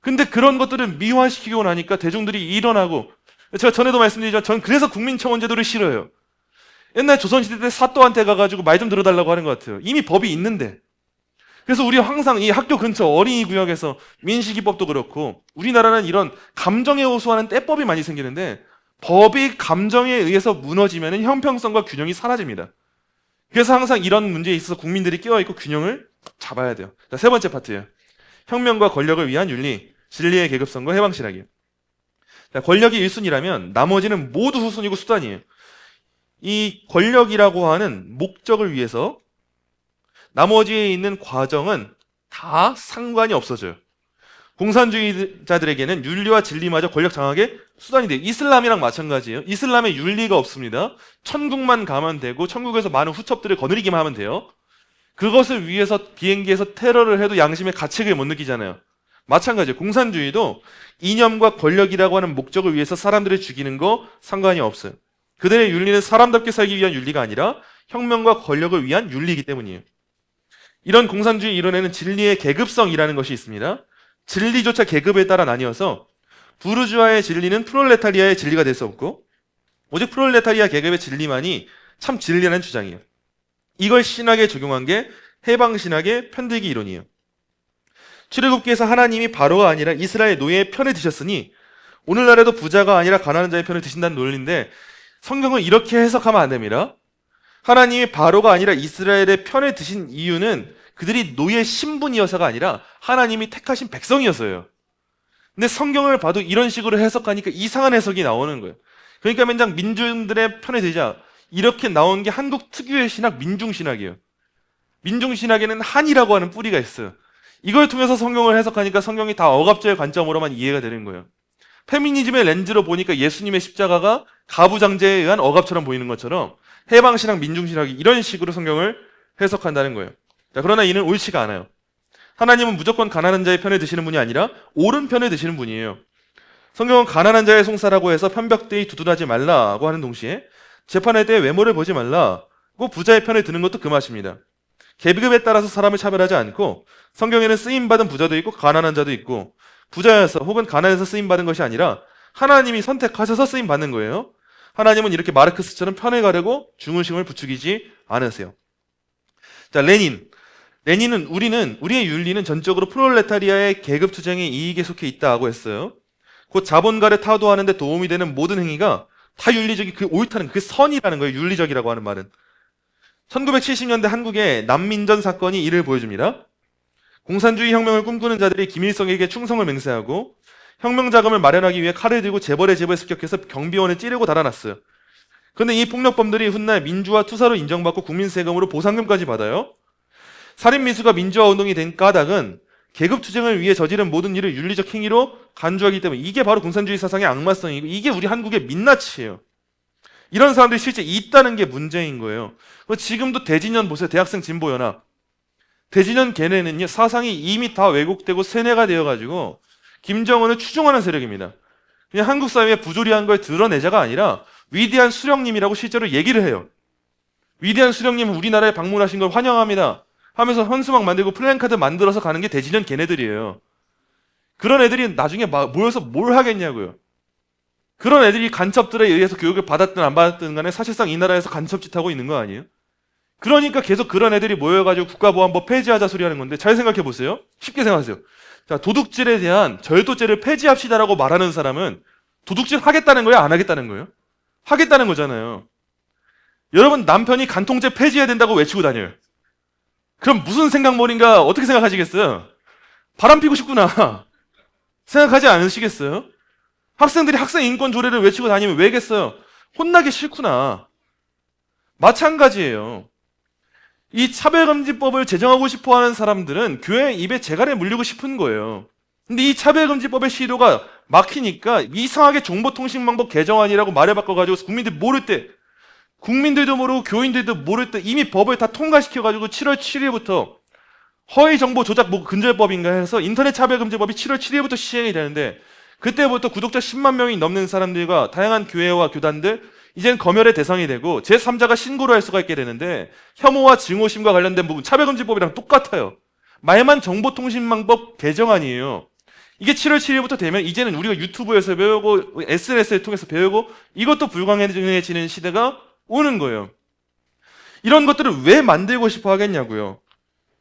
근데 그런 것들을 미화시키고 나니까 대중들이 일어나고, 제가 전에도 말씀드리지만 전 그래서 국민청원제도를 싫어해요. 옛날 조선시대 때 사또한테 가가지고 말 좀 들어달라고 하는 것 같아요. 이미 법이 있는데. 그래서 우리 항상 이 학교 근처 어린이 구역에서 민식이법도 그렇고 우리나라는 이런 감정에 호소하는 떼법이 많이 생기는데 법이 감정에 의해서 무너지면 형평성과 균형이 사라집니다. 그래서 항상 이런 문제에 있어서 국민들이 깨어있고 균형을 잡아야 돼요. 자, 세 번째 파트예요. 혁명과 권력을 위한 윤리, 진리의 계급성과 해방신학이에요. 자, 권력이 1순위라면 나머지는 모두 후순위고 수단이에요. 이 권력이라고 하는 목적을 위해서 나머지에 있는 과정은 다 상관이 없어져요. 공산주의자들에게는 윤리와 진리마저 권력 장악의 수단이 돼요. 이슬람이랑 마찬가지예요. 이슬람에 윤리가 없습니다. 천국만 가면 되고 천국에서 많은 후첩들을 거느리기만 하면 돼요. 그것을 위해서 비행기에서 테러를 해도 양심의 가책을 못 느끼잖아요. 마찬가지예요. 공산주의도 이념과 권력이라고 하는 목적을 위해서 사람들을 죽이는 거 상관이 없어요. 그들의 윤리는 사람답게 살기 위한 윤리가 아니라 혁명과 권력을 위한 윤리이기 때문이에요. 이런 공산주의 이론에는 진리의 계급성이라는 것이 있습니다. 진리조차 계급에 따라 나뉘어서 부르주아의 진리는 프롤레타리아의 진리가 될 수 없고 오직 프롤레타리아 계급의 진리만이 참 진리라는 주장이에요. 이걸 신학에 적용한 게 해방신학의 편들기 이론이에요. 출애굽기에서 하나님이 바로가 아니라 이스라엘 노예의 편에 드셨으니 오늘날에도 부자가 아니라 가난한 자의 편을 드신다는 논리인데 성경은 이렇게 해석하면 안 됩니다. 하나님이 바로가 아니라 이스라엘의 편에 드신 이유는 그들이 노예 신분이어서가 아니라 하나님이 택하신 백성이었어요. 근데 성경을 봐도 이런 식으로 해석하니까 이상한 해석이 나오는 거예요. 그러니까 맨날 민중들의 편에 들자 이렇게 나온 게 한국 특유의 신학 민중신학이에요. 민중신학에는 한이라고 하는 뿌리가 있어요. 이걸 통해서 성경을 해석하니까 성경이 다 억압자의 관점으로만 이해가 되는 거예요. 페미니즘의 렌즈로 보니까 예수님의 십자가가 가부장제에 의한 억압처럼 보이는 것처럼 해방신학, 민중신학이 이런 식으로 성경을 해석한다는 거예요. 자, 그러나 이는 옳지가 않아요. 하나님은 무조건 가난한 자의 편에 드시는 분이 아니라 옳은 편에 드시는 분이에요. 성경은 가난한 자의 송사라고 해서 편벽대에 두둔하지 말라고 하는 동시에 재판할 때 외모를 보지 말라고 부자의 편에 드는 것도 그 맛입니다. 계급에 따라서 사람을 차별하지 않고 성경에는 쓰임받은 부자도 있고 가난한 자도 있고 부자여서 혹은 가난해서 쓰임받은 것이 아니라 하나님이 선택하셔서 쓰임받는 거예요. 하나님은 이렇게 마르크스처럼 편을 가르고 중의식을 부추기지 않으세요. 자, 레닌은 우리의 윤리는 전적으로 프롤레타리아의 계급 투쟁의 이익에 속해 있다고 했어요. 곧 자본가를 타도하는 데 도움이 되는 모든 행위가 다 윤리적이 그 옳다는 그 선이라는 거예요. 윤리적이라고 하는 말은. 1970년대 한국의 난민전 사건이 이를 보여줍니다. 공산주의 혁명을 꿈꾸는 자들이 김일성에게 충성을 맹세하고 혁명 자금을 마련하기 위해 칼을 들고 재벌의 집을 습격해서 경비원을 찌르고 달아났어요. 그런데 이 폭력범들이 훗날 민주화 투사로 인정받고 국민 세금으로 보상금까지 받아요. 살인미수가 민주화 운동이 된 까닭은 계급투쟁을 위해 저지른 모든 일을 윤리적 행위로 간주하기 때문에 이게 바로 공산주의 사상의 악마성이고 이게 우리 한국의 민낯이에요. 이런 사람들이 실제 있다는 게 문제인 거예요. 지금도 대진연 보세요. 대학생 진보연합. 대진연 걔네는요, 사상이 이미 다 왜곡되고 세뇌가 되어가지고 김정은을 추종하는 세력입니다. 그냥 한국 사회의 부조리한 걸 드러내자가 아니라 위대한 수령님이라고 실제로 얘기를 해요. 위대한 수령님 우리나라에 방문하신 걸 환영합니다 하면서 현수막 만들고 플랜카드 만들어서 가는 게 대진연 걔네들이에요. 그런 애들이 나중에 모여서 뭘 하겠냐고요. 그런 애들이 간첩들에 의해서 교육을 받았든 안 받았든 간에 사실상 이 나라에서 간첩짓 하고 있는 거 아니에요? 그러니까 계속 그런 애들이 모여가지고 국가보안법 폐지하자 소리 하는 건데 잘 생각해 보세요. 쉽게 생각하세요. 자, 도둑질에 대한 절도죄를 폐지합시다라고 말하는 사람은 도둑질 하겠다는 거예요? 안 하겠다는 거예요? 하겠다는 거잖아요. 여러분 남편이 간통죄 폐지해야 된다고 외치고 다녀요. 그럼 무슨 생각머리인가 어떻게 생각하시겠어요? 바람 피고 싶구나 생각하지 않으시겠어요? 학생들이 학생 인권 조례를 외치고 다니면 왜겠어요? 혼나기 싫구나. 마찬가지예요. 이 차별금지법을 제정하고 싶어하는 사람들은 교회 입에 재갈에 물리고 싶은 거예요. 근데 이 차별금지법의 시도가 막히니까 이상하게 정보통신망법 개정안이라고 말을 바꿔가지고 국민들이 모를 때, 국민들도 모르고 교인들도 모를 때 이미 법을 다 통과시켜가지고 7월 7일부터 허위정보 조작 근절법인가 해서 인터넷 차별금지법이 7월 7일부터 시행이 되는데 그때부터 구독자 10만 명이 넘는 사람들과 다양한 교회와 교단들 이제는 검열의 대상이 되고 제3자가 신고를 할 수가 있게 되는데 혐오와 증오심과 관련된 부분 차별금지법이랑 똑같아요. 말만 정보통신망법 개정안이에요. 이게 7월 7일부터 되면 이제는 우리가 유튜브에서 배우고 SNS를 통해서 배우고 이것도 불가능해지는 시대가 오는 거예요. 이런 것들을 왜 만들고 싶어 하겠냐고요.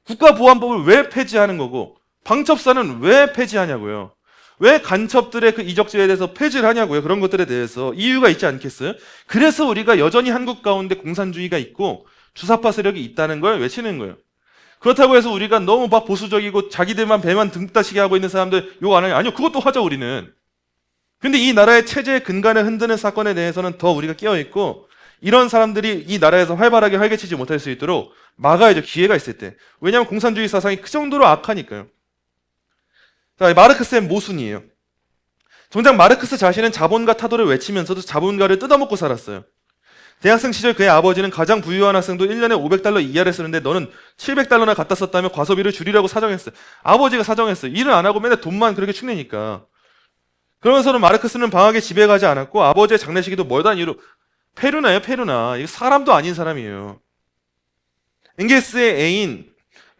국가보안법을 왜 폐지하는 거고 방첩사는 왜 폐지하냐고요. 왜 간첩들의 그 이적죄에 대해서 폐지를 하냐고요. 그런 것들에 대해서 이유가 있지 않겠어요? 그래서 우리가 여전히 한국 가운데 공산주의가 있고 주사파 세력이 있다는 걸 외치는 거예요. 그렇다고 해서 우리가 너무 막 보수적이고 자기들만 배만 등 따시게 하고 있는 사람들 욕 안 하냐? 아니요. 그것도 하죠 우리는. 근데 이 나라의 체제의 근간을 흔드는 사건에 대해서는 더 우리가 깨어있고 이런 사람들이 이 나라에서 활발하게 활개치지 못할 수 있도록 막아야죠. 기회가 있을 때. 왜냐하면 공산주의 사상이 그 정도로 악하니까요. 자, 마르크스의 모순이에요. 정작 마르크스 자신은 자본가 타도를 외치면서도 자본가를 뜯어먹고 살았어요. 대학생 시절 그의 아버지는 가장 부유한 학생도 1년에 500달러 이하를 쓰는데 너는 700달러나 갖다 썼다며 과소비를 줄이라고 사정했어요. 아버지가 사정했어요. 일을 안 하고 맨날 돈만 그렇게 축내니까. 그러면서는 마르크스는 방학에 집에 가지 않았고 아버지의 장례식에도 멀다는 이유로 페루나예요, 페루나. 이거 사람도 아닌 사람이에요. 엥겔스의 애인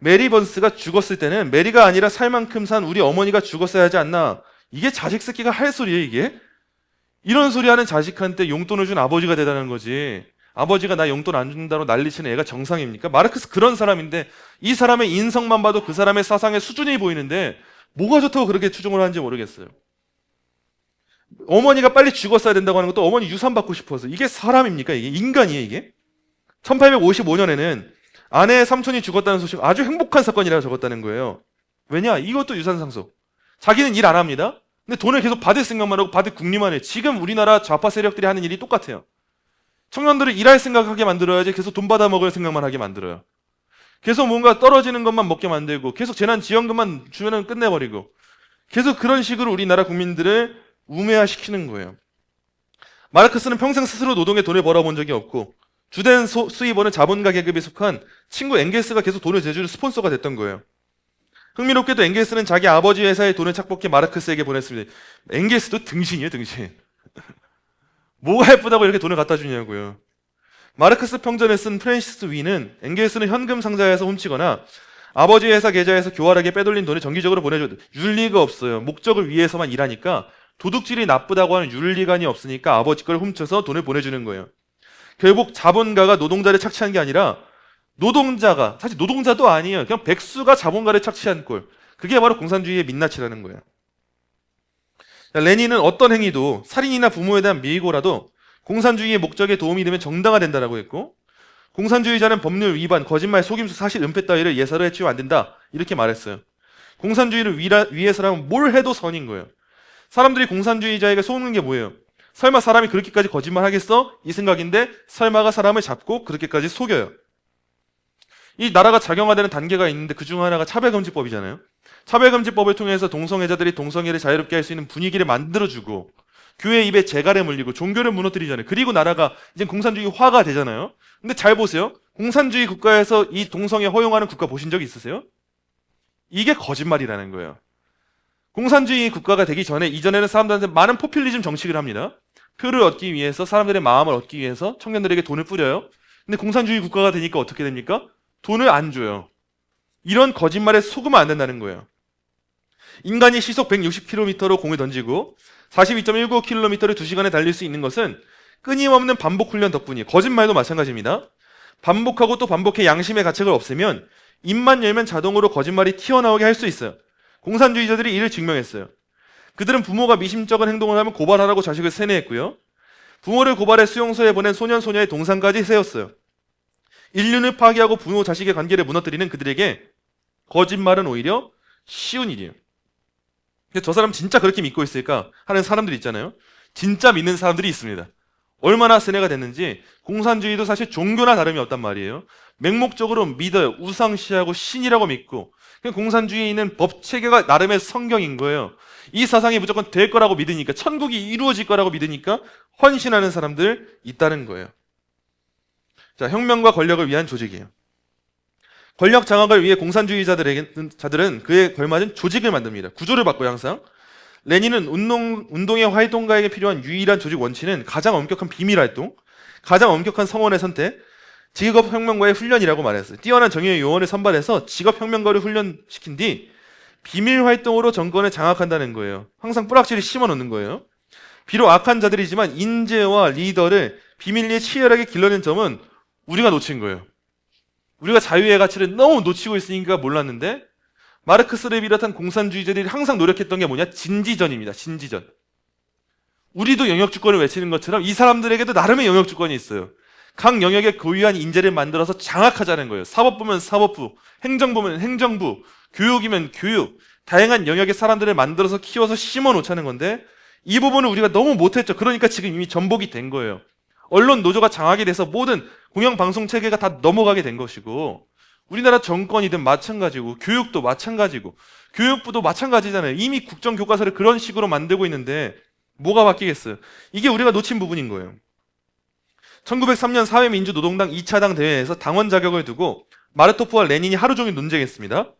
메리 번스가 죽었을 때는 메리가 아니라 살 만큼 산 우리 어머니가 죽었어야 하지 않나. 이게 자식 새끼가 할 소리예요, 이게? 이런 소리 하는 자식한테 용돈을 준 아버지가 대단한 거지. 아버지가 나 용돈 안 준다고 난리치는 애가 정상입니까? 마르크스 그런 사람인데 이 사람의 인성만 봐도 그 사람의 사상의 수준이 보이는데 뭐가 좋다고 그렇게 추종을 하는지 모르겠어요. 어머니가 빨리 죽었어야 된다고 하는 것도 어머니 유산 받고 싶어서. 이게 사람입니까? 이게 인간이에요, 이게? 1855년에는 아내의 삼촌이 죽었다는 소식 아주 행복한 사건이라고 적었다는 거예요. 왜냐? 이것도 유산상속. 자기는 일 안 합니다. 근데 돈을 계속 받을 생각만 하고 받을 궁리만 해요. 지금 우리나라 좌파 세력들이 하는 일이 똑같아요. 청년들을 일할 생각하게 만들어야지 계속 돈 받아 먹을 생각만 하게 만들어요. 계속 뭔가 떨어지는 것만 먹게 만들고 계속 재난지원금만 주면은 끝내버리고 계속 그런 식으로 우리나라 국민들을 우매화시키는 거예요. 마르크스는 평생 스스로 노동에 돈을 벌어본 적이 없고 주된 수입원은 자본가 계급에 속한 친구 엥겔스가 계속 돈을 대주는 스폰서가 됐던 거예요. 흥미롭게도 엥겔스는 자기 아버지 회사의 돈을 착복해 마르크스에게 보냈습니다. 엥겔스도 등신이에요, 등신. 뭐가 예쁘다고 이렇게 돈을 갖다 주냐고요. 마르크스 평전에 쓴 프랜시스 위는 엥겔스는 현금 상자에서 훔치거나 아버지 회사 계좌에서 교활하게 빼돌린 돈을 정기적으로 보내줘도 윤리가 없어요. 목적을 위해서만 일하니까 도둑질이 나쁘다고 하는 윤리관이 없으니까 아버지 걸 훔쳐서 돈을 보내주는 거예요. 결국 자본가가 노동자를 착취한 게 아니라 노동자가, 사실 노동자도 아니에요. 그냥 백수가 자본가를 착취한 꼴. 그게 바로 공산주의의 민낯이라는 거예요. 레닌은 어떤 행위도 살인이나 부모에 대한 미고라도 공산주의의 목적에 도움이 되면 정당화된다라고 했고 공산주의자는 법률 위반, 거짓말, 속임수, 사실, 은폐 따위를 예사로 해치우면 안 된다. 이렇게 말했어요. 공산주의를 위해서라면 뭘 해도 선인 거예요. 사람들이 공산주의자에게 속는 게 뭐예요? 설마 사람이 그렇게까지 거짓말 하겠어? 이 생각인데 설마가 사람을 잡고 그렇게까지 속여요. 이 나라가 작용화되는 단계가 있는데 그중 하나가 차별금지법이잖아요. 차별금지법을 통해서 동성애자들이 동성애를 자유롭게 할 수 있는 분위기를 만들어주고 교회 입에 재갈에 물리고 종교를 무너뜨리잖아요. 그리고 나라가 이제 공산주의화가 되잖아요. 근데 잘 보세요. 공산주의 국가에서 이 동성애 허용하는 국가 보신 적 있으세요? 이게 거짓말이라는 거예요. 공산주의 국가가 되기 전에 이전에는 사람들한테 많은 포퓰리즘 정책을 합니다. 표를 얻기 위해서 사람들의 마음을 얻기 위해서 청년들에게 돈을 뿌려요. 근데 공산주의 국가가 되니까 어떻게 됩니까? 돈을 안 줘요. 이런 거짓말에 속으면 안 된다는 거예요. 인간이 시속 160km로 공을 던지고 42.195km를 2시간에 달릴 수 있는 것은 끊임없는 반복 훈련 덕분이에요. 거짓말도 마찬가지입니다. 반복하고 또 반복해 양심의 가책을 없애면 입만 열면 자동으로 거짓말이 튀어나오게 할 수 있어요. 공산주의자들이 이를 증명했어요. 그들은 부모가 미심쩍은 행동을 하면 고발하라고 자식을 세뇌했고요. 부모를 고발해 수용소에 보낸 소년 소녀의 동상까지 세웠어요. 인륜을 파괴하고 부모 자식의 관계를 무너뜨리는 그들에게 거짓말은 오히려 쉬운 일이에요. 저 사람 진짜 그렇게 믿고 있을까 하는 사람들이 있잖아요. 진짜 믿는 사람들이 있습니다. 얼마나 세뇌가 됐는지 공산주의도 사실 종교나 다름이 없단 말이에요. 맹목적으로 믿어요. 우상시하고 신이라고 믿고 공산주의에 있는 법 체계가 나름의 성경인 거예요. 이 사상이 무조건 될 거라고 믿으니까 천국이 이루어질 거라고 믿으니까 헌신하는 사람들 있다는 거예요. 자, 혁명과 권력을 위한 조직이에요. 권력 장악을 위해 공산주의자들은 그에 걸맞은 조직을 만듭니다. 구조를 바꿔요, 항상. 레닌은 운동의 활동가에게 필요한 유일한 조직 원칙은 가장 엄격한 비밀활동, 가장 엄격한 성원의 선택, 직업혁명가의 훈련이라고 말했어요. 뛰어난 정의의 요원을 선발해서 직업혁명가를 훈련시킨 뒤 비밀활동으로 정권을 장악한다는 거예요. 항상 뿌락지를 심어놓는 거예요. 비록 악한 자들이지만 인재와 리더를 비밀리에 치열하게 길러낸 점은 우리가 놓친 거예요. 우리가 자유의 가치를 너무 놓치고 있으니까 몰랐는데 마르크스를 비롯한 공산주의자들이 항상 노력했던 게 뭐냐? 진지전입니다. 진지전. 우리도 영역주권을 외치는 것처럼 이 사람들에게도 나름의 영역주권이 있어요. 각 영역에 고유한 인재를 만들어서 장악하자는 거예요. 사법부면 사법부, 행정부면 행정부, 교육이면 교육, 다양한 영역의 사람들을 만들어서 키워서 심어놓자는 건데 이 부분을 우리가 너무 못했죠. 그러니까 지금 이미 전복이 된 거예요. 언론 노조가 장악이 돼서 모든 공영방송 체계가 다 넘어가게 된 것이고 우리나라 정권이든 마찬가지고 교육도 마찬가지고 교육부도 마찬가지잖아요. 이미 국정교과서를 그런 식으로 만들고 있는데 뭐가 바뀌겠어요? 이게 우리가 놓친 부분인 거예요. 1903년 사회민주노동당 2차당 대회에서 당원 자격을 두고 마르토프와 레닌이 하루 종일 논쟁했습니다.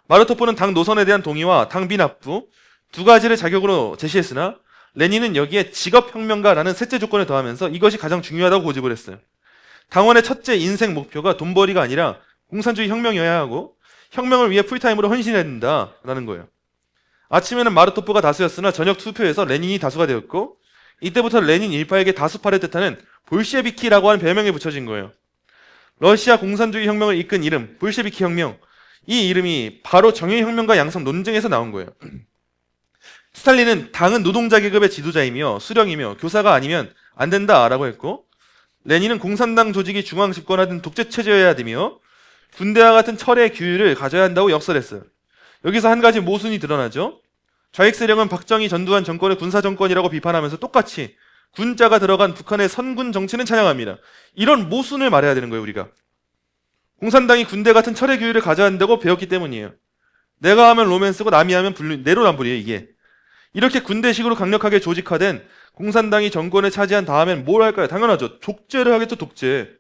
마르토프는 당 노선에 대한 동의와 당 비납부 두 가지를 자격으로 제시했으나 레닌은 여기에 직업혁명가라는 셋째 조건을 더하면서 이것이 가장 중요하다고 고집을 했어요. 당원의 첫째 인생 목표가 돈벌이가 아니라 공산주의 혁명이어야 하고 혁명을 위해 풀타임으로 헌신해야 된다라는 거예요. 아침에는 마르토프가 다수였으나 저녁 투표에서 레닌이 다수가 되었고 이때부터 레닌 일파에게 다수파를 뜻하는 볼셰비키라고 하는 별명이 붙여진 거예요. 러시아 공산주의 혁명을 이끈 이름 볼셰비키 혁명, 이 이름이 바로 정의혁명과 양성 논쟁에서 나온 거예요. 스탈린은 당은 노동자 계급의 지도자이며 수령이며 교사가 아니면 안 된다라고 했고 레닌은 공산당 조직이 중앙 집권하던 독재체제여야 되며 군대와 같은 철의 규율을 가져야 한다고 역설했어요. 여기서 한 가지 모순이 드러나죠. 좌익 세력은 박정희 전두환 정권의 군사정권이라고 비판하면서 똑같이 군자가 들어간 북한의 선군 정치는 찬양합니다. 이런 모순을 말해야 되는 거예요, 우리가. 공산당이 군대 같은 철의 규율을 가져야 한다고 배웠기 때문이에요. 내가 하면 로맨스고 남이 하면 내로남불이에요, 이게. 이렇게 군대식으로 강력하게 조직화된 공산당이 정권을 차지한 다음엔 뭘 할까요? 당연하죠. 독재를 하겠죠, 독재.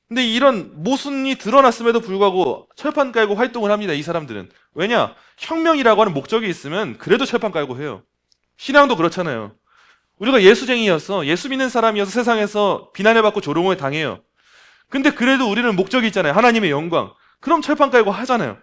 근데 이런 모순이 드러났음에도 불구하고 철판 깔고 활동을 합니다, 이 사람들은. 왜냐? 혁명이라고 하는 목적이 있으면 그래도 철판 깔고 해요. 신앙도 그렇잖아요. 우리가 예수쟁이였어. 예수 믿는 사람이어서 세상에서 비난을 받고 조롱을 당해요. 근데 그래도 우리는 목적이 있잖아요. 하나님의 영광. 그럼 철판 깔고 하잖아요.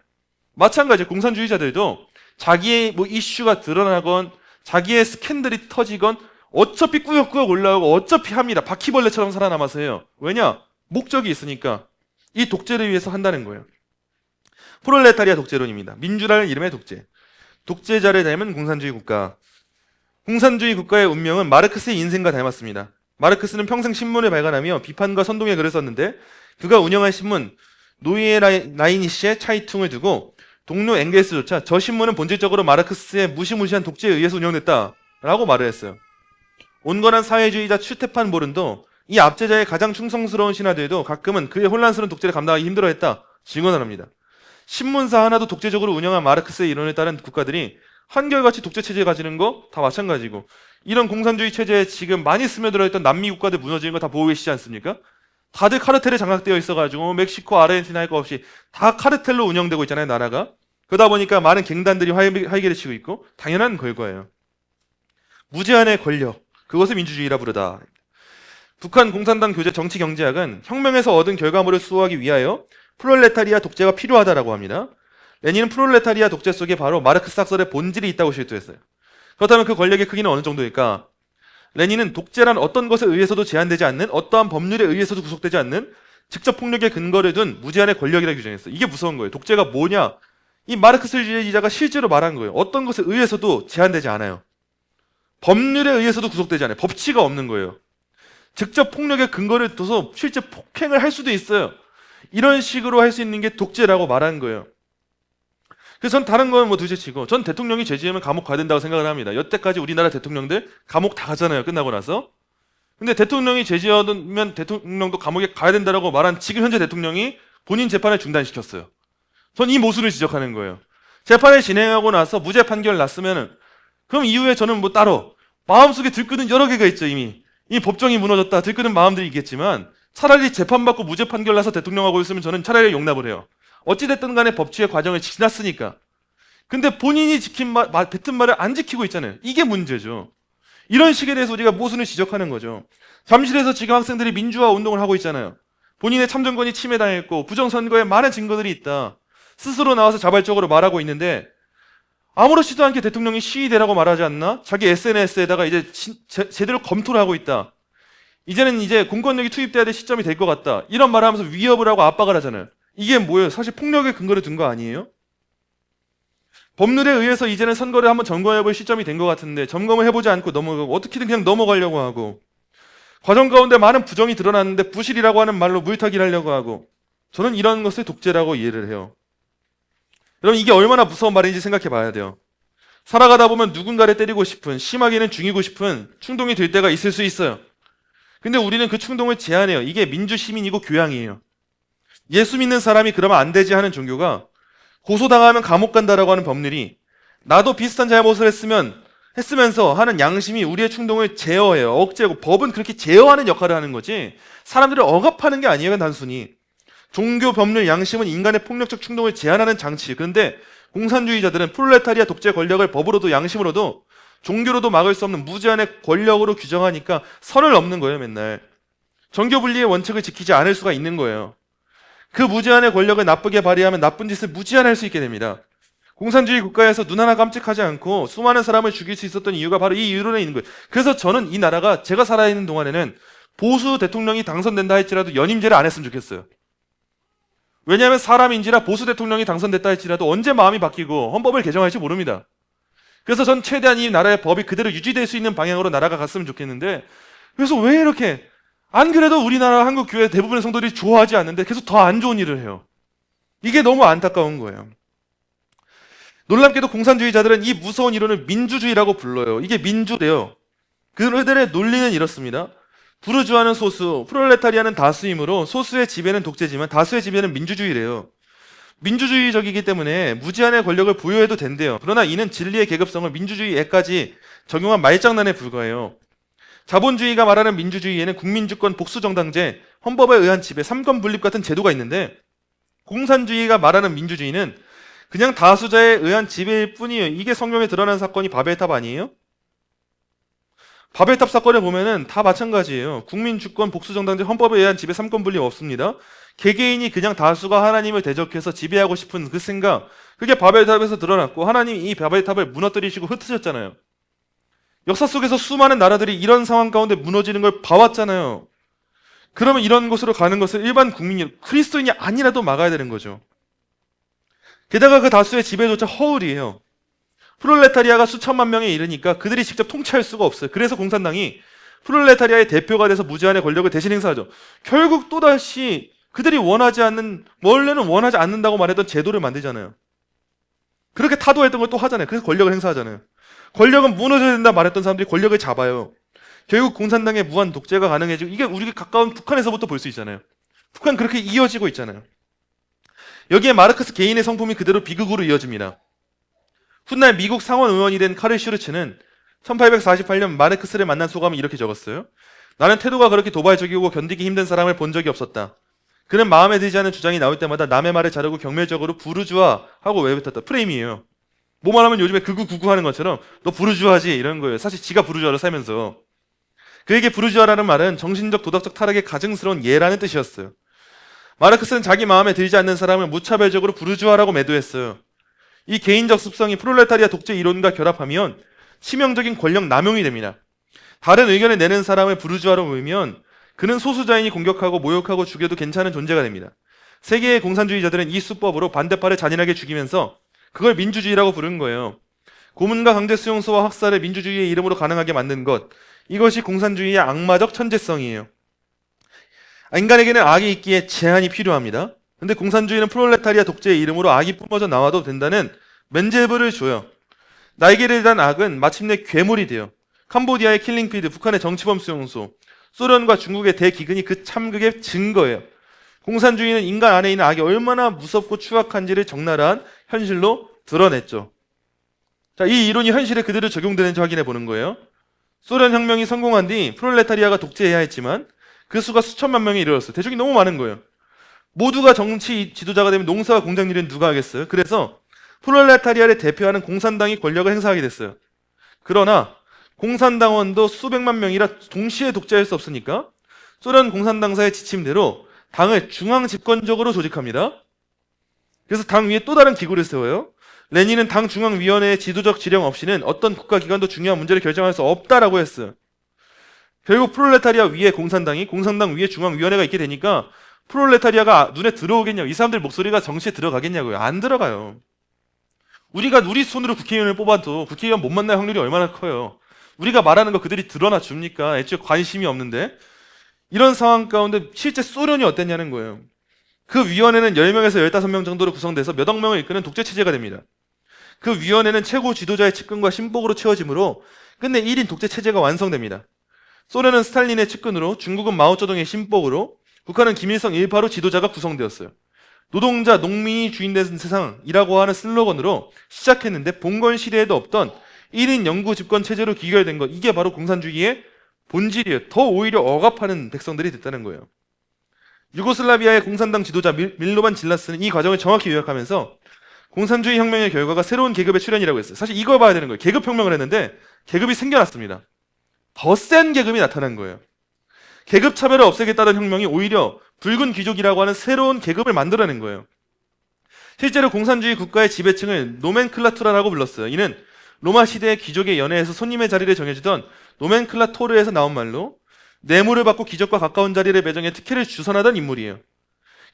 마찬가지로 공산주의자들도 자기의 뭐 이슈가 드러나건 자기의 스캔들이 터지건 어차피 꾸역꾸역 올라오고 어차피 합니다. 바퀴벌레처럼 살아남아서 해요. 왜냐? 목적이 있으니까. 이 독재를 위해서 한다는 거예요. 프롤레타리아 독재론입니다. 민주라는 이름의 독재. 독재자를 닮은 공산주의 국가. 공산주의 국가의 운명은 마르크스의 인생과 닮았습니다. 마르크스는 평생 신문을 발간하며 비판과 선동의 글을 썼는데 그가 운영한 신문 노이에라이니시의 차이퉁을 두고 동료 엥겔스조차 저 신문은 본질적으로 마르크스의 무시무시한 독재에 의해서 운영됐다라고 말을 했어요. 온건한 사회주의자 슈테판 보른도 이 압제자의 가장 충성스러운 신하들도 가끔은 그의 혼란스러운 독재를 감당하기 힘들어했다 증언을 합니다. 신문사 하나도 독재적으로 운영한 마르크스의 이론에 따른 국가들이 한결같이 독재 체제를 가지는 거 다 마찬가지고, 이런 공산주의 체제에 지금 많이 스며들어 있던 남미 국가들 무너지는 거 다 보고 계시지 않습니까? 다들 카르텔에 장악되어 있어가지고 멕시코, 아르헨티나 할 거 없이 다 카르텔로 운영되고 있잖아요, 나라가. 그러다 보니까 많은 갱단들이 활개를 치고 있고 당연한 결과예요. 무제한의 권력, 그것을 민주주의라 부르다. 북한 공산당 교재 정치경제학은 혁명에서 얻은 결과물을 수호하기 위하여 프롤레타리아 독재가 필요하다라고 합니다. 레닌은 프롤레타리아 독재 속에 바로 마르크스 학설의 본질이 있다고 실토했어요. 그렇다면 그 권력의 크기는 어느 정도일까? 레닌은 독재란 어떤 것에 의해서도 제한되지 않는, 어떠한 법률에 의해서도 구속되지 않는 직접 폭력의 근거를 둔 무제한의 권력이라고 규정했어요. 이게 무서운 거예요. 독재가 뭐냐? 이 마르크스주의자가 실제로 말한 거예요. 어떤 것에 의해서도 제한되지 않아요. 법률에 의해서도 구속되지 않아요. 법치가 없는 거예요. 직접 폭력의 근거를 둬서 실제 폭행을 할 수도 있어요. 이런 식으로 할 수 있는 게 독재라고 말하는 거예요. 그래서 전 다른 건 뭐 둘째치고, 전 대통령이 죄 지으면 감옥 가야 된다고 생각을 합니다. 여태까지 우리나라 대통령들 감옥 다 가잖아요, 끝나고 나서. 근데 대통령이 죄 지으면 대통령도 감옥에 가야 된다고 말한 지금 현재 대통령이 본인 재판을 중단시켰어요. 전 이 모순을 지적하는 거예요. 재판을 진행하고 나서 무죄 판결 났으면은, 그럼 이후에 저는 뭐 따로 마음속에 들끓는 여러 개가 있죠. 이미 이 법정이 무너졌다 들끓는 마음들이 있겠지만, 차라리 재판받고 무죄 판결 나서 대통령하고 있으면 저는 차라리 용납을 해요. 어찌됐든 간에 법치의 과정을 지났으니까. 근데 본인이 뱉은 말을 안 지키고 있잖아요. 이게 문제죠. 이런 식에 대해서 우리가 모순을 지적하는 거죠. 잠실에서 지금 학생들이 민주화 운동을 하고 있잖아요. 본인의 참정권이 침해당했고 부정선거에 많은 증거들이 있다. 스스로 나와서 자발적으로 말하고 있는데, 아무렇지도 않게 대통령이 시위대라고 말하지 않나? 자기 SNS에다가 이제 제대로 검토를 하고 있다. 이제는 이제 공권력이 투입돼야 될 시점이 될 것 같다. 이런 말을 하면서 위협을 하고 압박을 하잖아요. 이게 뭐예요? 사실 폭력의 근거를 둔 거 아니에요? 법률에 의해서 이제는 선거를 한번 점검해볼 시점이 된 것 같은데 점검을 해보지 않고 넘어가고 어떻게든 그냥 넘어가려고 하고, 과정 가운데 많은 부정이 드러났는데 부실이라고 하는 말로 물타기를 하려고 하고, 저는 이런 것을 독재라고 이해를 해요. 여러분, 이게 얼마나 무서운 말인지 생각해 봐야 돼요. 살아가다 보면 누군가를 때리고 싶은, 심하게는 죽이고 싶은 충동이 들 때가 있을 수 있어요. 근데 우리는 그 충동을 제한해요. 이게 민주시민이고 교양이에요. 예수 믿는 사람이 그러면 안 되지 하는 종교가 고소당하면 감옥 간다라고 하는 법률이, 나도 비슷한 잘못을 했으면서 하는 양심이 우리의 충동을 제어해요. 억제하고. 법은 그렇게 제어하는 역할을 하는 거지 사람들을 억압하는 게 아니에요. 단순히 종교, 법률, 양심은 인간의 폭력적 충동을 제한하는 장치. 그런데 공산주의자들은 프롤레타리아 독재 권력을 법으로도 양심으로도 종교로도 막을 수 없는 무제한의 권력으로 규정하니까 선을 넘는 거예요. 맨날 정교분리의 원칙을 지키지 않을 수가 있는 거예요. 그 무제한의 권력을 나쁘게 발휘하면 나쁜 짓을 무제한할 수 있게 됩니다. 공산주의 국가에서 눈 하나 깜찍하지 않고 수많은 사람을 죽일 수 있었던 이유가 바로 이 이론에 있는 거예요. 그래서 저는 이 나라가 제가 살아있는 동안에는 보수 대통령이 당선된다 할지라도 연임제를 안 했으면 좋겠어요. 왜냐하면 사람인지라 보수 대통령이 당선됐다 할지라도 언제 마음이 바뀌고 헌법을 개정할지 모릅니다. 그래서 전 최대한 이 나라의 법이 그대로 유지될 수 있는 방향으로 나라가 갔으면 좋겠는데, 그래서 왜 이렇게, 안 그래도 우리나라 한국 교회 대부분의 성도들이 좋아하지 않는데 계속 더 안 좋은 일을 해요. 이게 너무 안타까운 거예요. 놀랍게도 공산주의자들은 이 무서운 이론을 민주주의라고 불러요. 이게 민주래요. 그들의 논리는 이렇습니다. 부르주아는 소수, 프롤레타리아는 다수이므로 소수의 지배는 독재지만 다수의 지배는 민주주의래요. 민주주의적이기 때문에 무제한의 권력을 부여해도 된대요. 그러나 이는 진리의 계급성을 민주주의에까지 적용한 말장난에 불과해요. 자본주의가 말하는 민주주의에는 국민주권 복수정당제, 헌법에 의한 지배, 삼권분립 같은 제도가 있는데, 공산주의가 말하는 민주주의는 그냥 다수자에 의한 지배일 뿐이에요. 이게 성경에 드러난 사건이 바벨탑 아니에요? 바벨탑 사건을 보면은 다 마찬가지예요. 국민주권 복수정당제, 헌법에 의한 지배, 삼권분립 없습니다. 개개인이 그냥 다수가 하나님을 대적해서 지배하고 싶은 그 생각, 그게 바벨탑에서 드러났고 하나님이 이 바벨탑을 무너뜨리시고 흩으셨잖아요. 역사 속에서 수많은 나라들이 이런 상황 가운데 무너지는 걸 봐왔잖아요. 그러면 이런 곳으로 가는 것을 일반 국민이, 그리스도인이 아니라도 막아야 되는 거죠. 게다가 그 다수의 지배조차 허울이에요. 프롤레타리아가 수천만 명에 이르니까 그들이 직접 통치할 수가 없어요. 그래서 공산당이 프롤레타리아의 대표가 돼서 무제한의 권력을 대신 행사하죠. 결국 또다시 그들이 원래는 원하지 않는다고 말했던 제도를 만들잖아요. 그렇게 타도했던 걸 또 하잖아요. 그래서 권력을 행사하잖아요. 권력은 무너져야 된다 말했던 사람들이 권력을 잡아요. 결국 공산당의 무한 독재가 가능해지고 이게 우리가 가까운 북한에서부터 볼 수 있잖아요. 북한 그렇게 이어지고 있잖아요. 여기에 마르크스 개인의 성품이 그대로 비극으로 이어집니다. 훗날 미국 상원 의원이 된 카를 슈르츠는 1848년 마르크스를 만난 소감을 이렇게 적었어요. 나는 태도가 그렇게 도발적이고 견디기 힘든 사람을 본 적이 없었다. 그는 마음에 들지 않은 주장이 나올 때마다 남의 말을 자르고 경멸적으로 부르주아 하고 외뱉었다. 프레임이에요. 뭐만 하면 요즘에 극우구구 하는 것처럼 너 부르주아지 이런 거예요. 사실 지가 부르주아로 살면서. 그에게 부르주아라는 말은 정신적 도덕적 타락의 가증스러운 예라는 뜻이었어요. 마르크스는 자기 마음에 들지 않는 사람을 무차별적으로 부르주아라고 매도했어요. 이 개인적 습성이 프롤레타리아 독재 이론과 결합하면 치명적인 권력 남용이 됩니다. 다른 의견을 내는 사람을 부르주아로 보면 그는 소수자인이 공격하고 모욕하고 죽여도 괜찮은 존재가 됩니다. 세계의 공산주의자들은 이 수법으로 반대파를 잔인하게 죽이면서 그걸 민주주의라고 부르는 거예요. 고문과 강제 수용소와 학살을 민주주의의 이름으로 가능하게 만든 것, 이것이 공산주의의 악마적 천재성이에요. 인간에게는 악이 있기에 제한이 필요합니다. 근데 공산주의는 프롤레타리아 독재의 이름으로 악이 뿜어져 나와도 된다는 면죄부를 줘요. 날개를 단 악은 마침내 괴물이 돼요. 캄보디아의 킬링필드, 북한의 정치범 수용소, 소련과 중국의 대기근이 그 참극의 증거예요. 공산주의는 인간 안에 있는 악이 얼마나 무섭고 추악한지를 적나라한 현실로 드러냈죠. 자, 이 이론이 현실에 그대로 적용되는지 확인해 보는 거예요. 소련 혁명이 성공한 뒤 프롤레타리아가 독재해야 했지만 그 수가 수천만 명에 이르렀어요. 대중이 너무 많은 거예요. 모두가 정치 지도자가 되면 농사와 공장 일은 누가 하겠어요? 그래서 프롤레타리아를 대표하는 공산당이 권력을 행사하게 됐어요. 그러나 공산당원도 수백만 명이라 동시에 독재할 수 없으니까 소련 공산당사의 지침대로 당을 중앙 집권적으로 조직합니다. 그래서 당 위에 또 다른 기구를 세워요. 레닌은 당 중앙위원회의 지도적 지령 없이는 어떤 국가기관도 중요한 문제를 결정할 수 없다라고 했어요. 결국 프롤레타리아 위에 공산당이, 공산당 위에 중앙위원회가 있게 되니까 프롤레타리아가 눈에 들어오겠냐고, 이 사람들 목소리가 정치에 들어가겠냐고요. 안 들어가요. 우리가 우리 손으로 국회의원을 뽑아도 국회의원 못 만날 확률이 얼마나 커요. 우리가 말하는 거 그들이 드러나 줍니까? 애초에 관심이 없는데. 이런 상황 가운데 실제 소련이 어땠냐는 거예요. 그 위원회는 10명에서 15명 정도로 구성돼서 몇 억 명을 이끄는 독재체제가 됩니다. 그 위원회는 최고 지도자의 측근과 신복으로 채워지므로 끝내 1인 독재체제가 완성됩니다. 소련은 스탈린의 측근으로, 중국은 마오쩌둥의 신복으로, 북한은 김일성 일파로 지도자가 구성되었어요. 노동자, 농민이 주인된 세상이라고 하는 슬로건으로 시작했는데 봉건 시대에도 없던 1인 영구 집권 체제로 귀결된 것, 이게 바로 공산주의의 본질이에요. 더 오히려 억압하는 백성들이 됐다는 거예요. 유고슬라비아의 공산당 지도자 밀로반 질라스는 이 과정을 정확히 요약하면서 공산주의 혁명의 결과가 새로운 계급의 출현이라고 했어요. 사실 이걸 봐야 되는 거예요. 계급혁명을 했는데 계급이 생겨났습니다. 더 센 계급이 나타난 거예요. 계급 차별을 없애겠다던 혁명이 오히려 붉은 귀족이라고 하는 새로운 계급을 만들어낸 거예요. 실제로 공산주의 국가의 지배층을 노멘클라투라라고 불렀어요. 이는 로마 시대의 귀족의 연회에서 손님의 자리를 정해주던 노멘클라토르에서 나온 말로 뇌물을 받고 귀족과 가까운 자리를 배정해 특혜를 주선하던 인물이에요.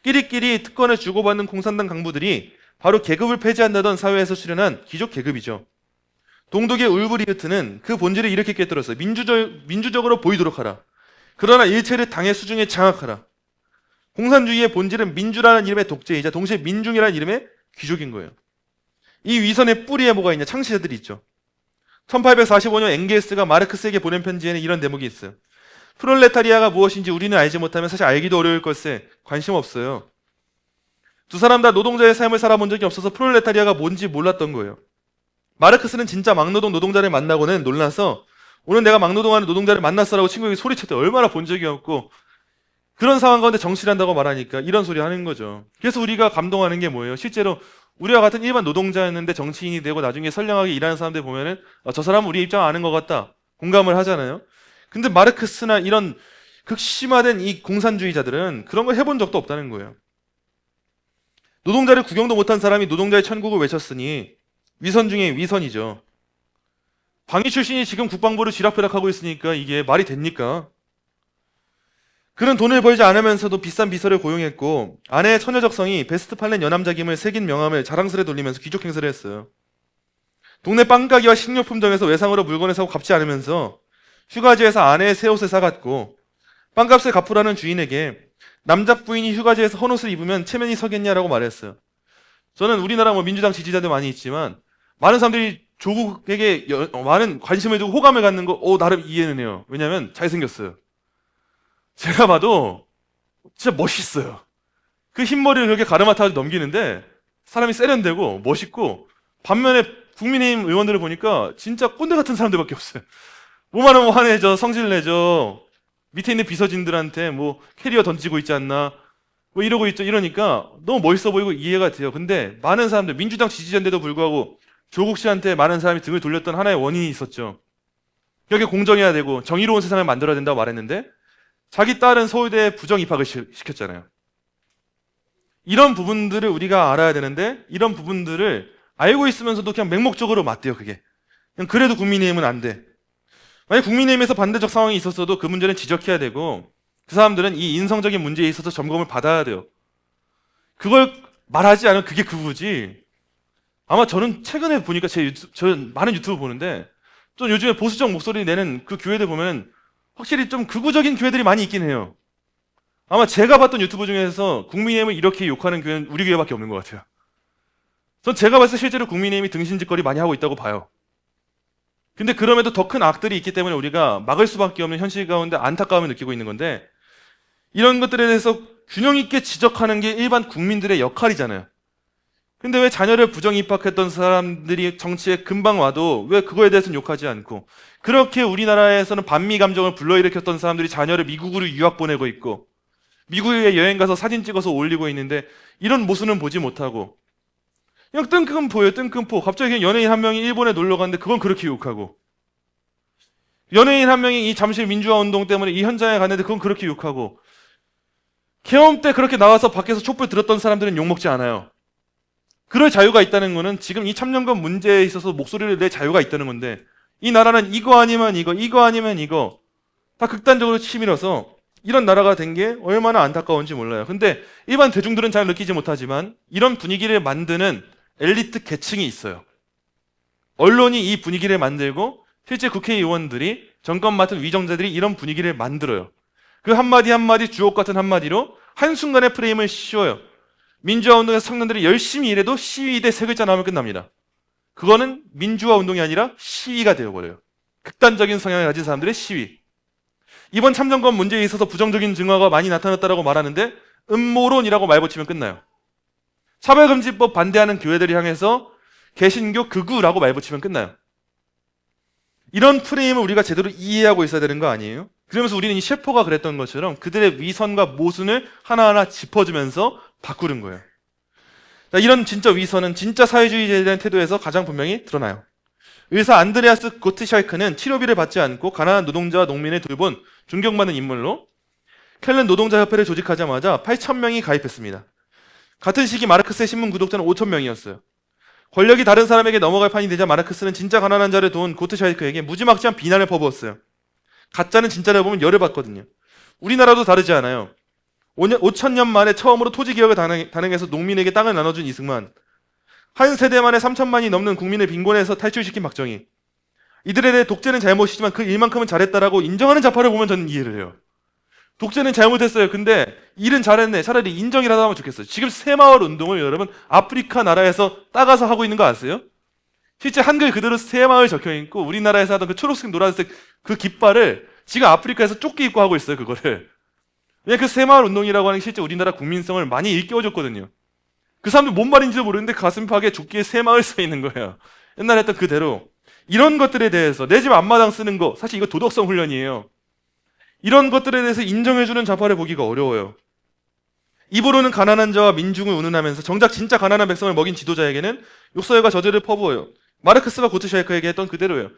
끼리끼리 특권을 주고받는 공산당 강부들이 바로 계급을 폐지한다던 사회에서 수련한 귀족 계급이죠. 동독의 울브리흐트는 그 본질을 이렇게 꿰뚫었어요. 민주적으로 보이도록 하라. 그러나 일체를 당의 수중에 장악하라. 공산주의의 본질은 민주라는 이름의 독재이자 동시에 민중이라는 이름의 귀족인 거예요. 이 위선의 뿌리에 뭐가 있냐? 창시자들이 있죠. 1845년 엥겔스가 마르크스에게 보낸 편지에는 이런 대목이 있어요. 프롤레타리아가 무엇인지 우리는 알지 못하면 사실 알기도 어려울 걸세. 관심 없어요. 두 사람 다 노동자의 삶을 살아본 적이 없어서 프롤레타리아가 뭔지 몰랐던 거예요. 마르크스는 진짜 막노동 노동자를 만나고는 놀라서 오늘 내가 막노동하는 노동자를 만났어라고 친구에게 소리쳤대. 얼마나 본 적이 없고. 그런 상황 가운데 정치를 한다고 말하니까 이런 소리 하는 거죠. 그래서 우리가 감동하는 게 뭐예요? 실제로 우리와 같은 일반 노동자였는데 정치인이 되고 나중에 선량하게 일하는 사람들 보면은 저 사람은 우리 입장 아는 것 같다. 공감을 하잖아요. 근데 마르크스나 이런 극심화된 이 공산주의자들은 그런 걸 해본 적도 없다는 거예요. 노동자를 구경도 못한 사람이 노동자의 천국을 외쳤으니 위선 중에 위선이죠. 방위 출신이 지금 국방부를 쥐락펴락하고 있으니까 이게 말이 됩니까? 그는 돈을 벌지 않으면서도 비싼 비서를 고용했고 아내의 처녀적성이 베스트 팔렌 여남자김을 새긴 명함을 자랑스레 돌리면서 귀족 행세를 했어요. 동네 빵가게와 식료품점에서 외상으로 물건을 사고 갚지 않으면서 휴가지에서 아내의 새 옷을 사갔고 빵값을 갚으라는 주인에게 남자 부인이 휴가지에서 헌옷을 입으면 체면이 서겠냐라고 말했어요. 저는 우리나라 민주당 지지자들 많이 있지만 많은 사람들이 조국에게 많은 관심을 두고 호감을 갖는 거, 나름 이해는 해요. 왜냐면 잘생겼어요. 제가 봐도 진짜 멋있어요. 그 흰머리를 그렇게 가르마타고 넘기는데 사람이 세련되고 멋있고, 반면에 국민의힘 의원들을 보니까 진짜 꼰대 같은 사람들밖에 없어요. 뭐만 하면 화내죠, 성질내죠, 밑에 있는 비서진들한테 뭐 캐리어 던지고 있지 않나, 뭐 이러고 있죠. 이러니까 너무 멋있어 보이고 이해가 돼요. 근데 많은 사람들, 민주당 지지자인데도 불구하고 조국 씨한테 많은 사람이 등을 돌렸던 하나의 원인이 있었죠. 여기 공정해야 되고 정의로운 세상을 만들어야 된다고 말했는데 자기 딸은 서울대에 부정 입학을 시켰잖아요. 이런 부분들을 우리가 알아야 되는데, 이런 부분들을 알고 있으면서도 그냥 맹목적으로 맞대요. 그게 그냥 그래도 국민의힘은 안 돼. 만약 국민의힘에서 반대적 상황이 있었어도 그 문제는 지적해야 되고, 그 사람들은 이 인성적인 문제에 있어서 점검을 받아야 돼요. 그걸 말하지 않으면 그게 극우지. 아마 저는 최근에 보니까 저는 많은 유튜브 보는데 좀 요즘에 보수적 목소리 내는 그 교회들 보면 확실히 좀 극우적인 교회들이 많이 있긴 해요. 아마 제가 봤던 유튜브 중에서 국민의힘을 이렇게 욕하는 교회는 우리 교회밖에 없는 것 같아요. 전 제가 봤을 때 실제로 국민의힘이 등신짓거리 많이 하고 있다고 봐요. 근데 그럼에도 더 큰 악들이 있기 때문에 우리가 막을 수밖에 없는 현실 가운데 안타까움을 느끼고 있는 건데, 이런 것들에 대해서 균형 있게 지적하는 게 일반 국민들의 역할이잖아요. 근데 왜 자녀를 부정 입학했던 사람들이 정치에 금방 와도 왜 그거에 대해서는 욕하지 않고, 그렇게 우리나라에서는 반미 감정을 불러일으켰던 사람들이 자녀를 미국으로 유학 보내고 있고 미국에 여행 가서 사진 찍어서 올리고 있는데 이런 모습은 보지 못하고 그냥 뜬금포예요. 뜬금포. 갑자기 그냥 연예인 한 명이 일본에 놀러 갔는데 그건 그렇게 욕하고, 연예인 한 명이 이 잠실 민주화 운동 때문에 이 현장에 갔는데 그건 그렇게 욕하고, 계엄 때 그렇게 나와서 밖에서 촛불 들었던 사람들은 욕먹지 않아요. 그럴 자유가 있다는 거는 지금 이 참정권 문제에 있어서 목소리를 낼 자유가 있다는 건데, 이 나라는 이거 아니면 이거 아니면 이거 다 극단적으로 치밀어서 이런 나라가 된 게 얼마나 안타까운지 몰라요. 근데 일반 대중들은 잘 느끼지 못하지만 이런 분위기를 만드는 엘리트 계층이 있어요. 언론이 이 분위기를 만들고 실제 국회의원들이, 정권 맡은 위정자들이 이런 분위기를 만들어요. 그 한마디 한마디 주옥 같은 한마디로 한순간에 프레임을 씌워요. 민주화 운동에서 청년들이 열심히 일해도 시위대 세 글자 나오면 끝납니다. 그거는 민주화 운동이 아니라 시위가 되어버려요. 극단적인 성향을 가진 사람들의 시위. 이번 참정권 문제에 있어서 부정적인 증거가 많이 나타났다고 말하는데 음모론이라고 말붙이면 끝나요. 차별금지법 반대하는 교회들을 향해서 개신교 극우라고 말붙이면 끝나요. 이런 프레임을 우리가 제대로 이해하고 있어야 되는 거 아니에요? 그러면서 우리는 이 셰퍼가 그랬던 것처럼 그들의 위선과 모순을 하나하나 짚어주면서 바꾸는 거예요. 자, 이런 진짜 위선은 진짜 사회주의자에 대한 태도에서 가장 분명히 드러나요. 의사 안드레아스 고트샬크는 치료비를 받지 않고 가난한 노동자와 농민을 돌본 존경받는 인물로 켈른 노동자협회를 조직하자마자 8,000명이 가입했습니다. 같은 시기 마르크스의 신문 구독자는 5,000명이었어요. 권력이 다른 사람에게 넘어갈 판이 되자 마르크스는 진짜 가난한 자를 도운 고트샬크에게 무지막지한 비난을 퍼부었어요. 가짜는 진짜를 보면 열을 받거든요. 우리나라도 다르지 않아요. 5,000년 만에 처음으로 토지개혁을 단행해서 농민에게 땅을 나눠준 이승만, 한 세대 만에 3천만이 넘는 국민을 빈곤에서 탈출시킨 박정희, 이들에 대해 독재는 잘못이지만 그 일만큼은 잘했다라고 인정하는 좌파를 보면 저는 이해를 해요. 독재는 잘못했어요. 근데 일은 잘했네. 차라리 인정이라도 하면 좋겠어요. 지금 새마을 운동을 여러분 아프리카 나라에서 따가서 하고 있는 거 아세요? 실제 한글 그대로 새마을 적혀있고 우리나라에서 하던 그 초록색 노란색 그 깃발을 지금 아프리카에서 조끼 입고 하고 있어요. 그거를. 왜냐면 그 새마을 운동이라고 하는 게 실제 우리나라 국민성을 많이 일깨워줬거든요. 그 사람들 뭔 말인지도 모르는데 가슴팍에 조끼에 새마을 써 있는 거예요. 옛날에 했던 그대로. 이런 것들에 대해서 내 집 앞마당 쓰는 거 사실 이거 도덕성 훈련이에요. 이런 것들에 대해서 인정해주는 좌파를 보기가 어려워요. 입으로는 가난한 자와 민중을 운운하면서 정작 진짜 가난한 백성을 먹인 지도자에게는 욕설과 저주를 퍼부어요. 마르크스가 고트샬크에게 했던 그대로예요.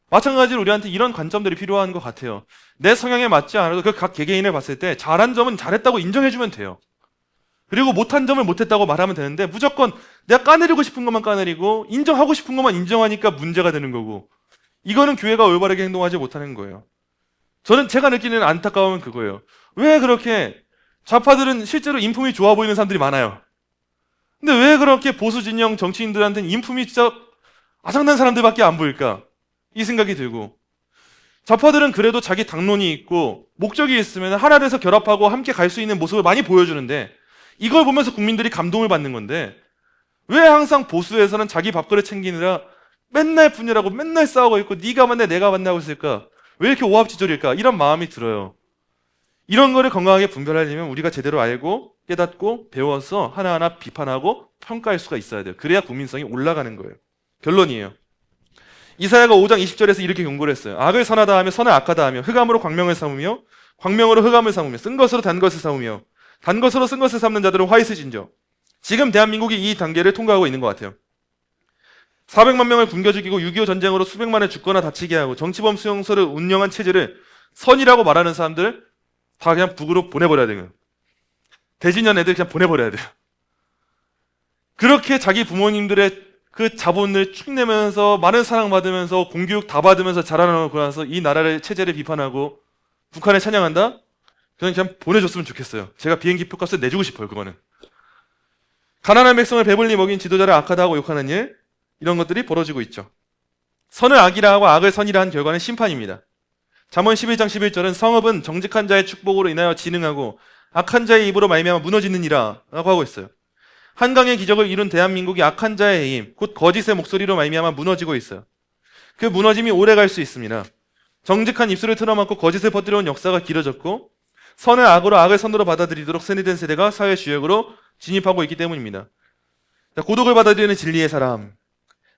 마찬가지로 우리한테 이런 관점들이 필요한 것 같아요. 내 성향에 맞지 않아도 그 각 개개인을 봤을 때 잘한 점은 잘했다고 인정해주면 돼요. 그리고 못한 점을 못했다고 말하면 되는데 무조건 내가 까내리고 싶은 것만 까내리고 인정하고 싶은 것만 인정하니까 문제가 되는 거고, 이거는 교회가 올바르게 행동하지 못하는 거예요. 저는 제가 느끼는 안타까움은 그거예요. 왜 그렇게 좌파들은 실제로 인품이 좋아 보이는 사람들이 많아요. 근데 왜 그렇게 보수 진영 정치인들한테는 인품이 진짜 아장난 사람들밖에 안 보일까? 이 생각이 들고, 좌파들은 그래도 자기 당론이 있고 목적이 있으면 하나에서 결합하고 함께 갈 수 있는 모습을 많이 보여주는데, 이걸 보면서 국민들이 감동을 받는 건데 왜 항상 보수에서는 자기 밥그릇 챙기느라 맨날 분열하고 맨날 싸우고 있고 네가 맞네 내가 맞네 하고 있을까? 왜 이렇게 오합지졸일까? 이런 마음이 들어요. 이런 거를 건강하게 분별하려면 우리가 제대로 알고 깨닫고 배워서 하나하나 비판하고 평가할 수가 있어야 돼요. 그래야 국민성이 올라가는 거예요. 결론이에요. 이사야가 5장 20절에서 이렇게 경고를 했어요. 악을 선하다 하며 선을 악하다 하며 흑암으로 광명을 삼으며 광명으로 흑암을 삼으며 쓴 것으로 단 것을 삼으며 단 것으로 쓴 것을 삼는 자들은 화 있으신저. 지금 대한민국이 이 단계를 통과하고 있는 것 같아요. 400만 명을 굶겨 죽이고 6.25 전쟁으로 수백만을 죽거나 다치게 하고 정치범 수용소를 운영한 체제를 선이라고 말하는 사람들 다 그냥 북으로 보내버려야 돼요. 대진년 애들 그냥 보내버려야 돼요. 그렇게 자기 부모님들의 그 자본을 축내면서 많은 사랑받으면서 공교육 다 받으면서 자라나고 나서 이 나라를 체제를 비판하고 북한을 찬양한다? 그냥 보내줬으면 좋겠어요. 제가 비행기 표값을 내주고 싶어요. 그거는. 가난한 백성을 배불리 먹인 지도자를 악하다 하고 욕하는 일, 이런 것들이 벌어지고 있죠. 선을 악이라 하고 악을 선이라 한 결과는 심판입니다. 잠언 11장 11절은 성읍은 정직한 자의 축복으로 인하여 진흥하고 악한 자의 입으로 말미암아 무너지느니라 라고 하고 있어요. 한강의 기적을 이룬 대한민국이 악한 자의 힘, 곧 거짓의 목소리로 말미암아 무너지고 있어요. 그 무너짐이 오래 갈 수 있습니다. 정직한 입술을 틀어막고 거짓을 퍼뜨려온 역사가 길어졌고 선을 악으로 악을 선으로 받아들이도록 세뇌된 세대가 사회 주역으로 진입하고 있기 때문입니다. 자, 고독을 받아들이는 진리의 사람.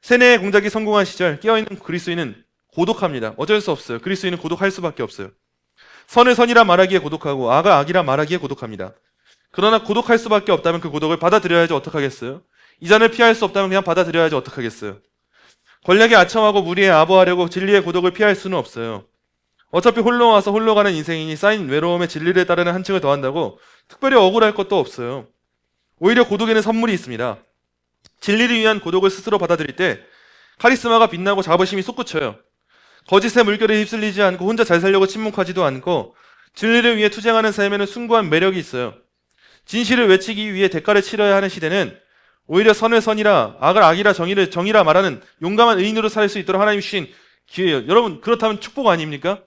세뇌의 공작이 성공한 시절 깨어있는 그리스도인은 고독합니다. 어쩔 수 없어요. 그리스도인은 고독할 수밖에 없어요. 선을 선이라 말하기에 고독하고 악을 악이라 말하기에 고독합니다. 그러나 고독할 수밖에 없다면 그 고독을 받아들여야지 어떡하겠어요? 이 잔을 피할 수 없다면 그냥 받아들여야지 어떡하겠어요? 권력에 아첨하고 무리에 아부하려고 진리의 고독을 피할 수는 없어요. 어차피 홀로 와서 홀로 가는 인생이니 쌓인 외로움에 진리를 따르는 한층을 더한다고 특별히 억울할 것도 없어요. 오히려 고독에는 선물이 있습니다. 진리를 위한 고독을 스스로 받아들일 때 카리스마가 빛나고 자부심이 솟구쳐요. 거짓의 물결에 휩쓸리지 않고 혼자 잘 살려고 침묵하지도 않고 진리를 위해 투쟁하는 삶에는 숭고한 매력이 있어요. 진실을 외치기 위해 대가를 치러야 하는 시대는 오히려 선을 선이라 악을 악이라 정의를 정의라 말하는 용감한 의인으로 살 수 있도록 하나님 주신 기회예요. 여러분 그렇다면 축복 아닙니까?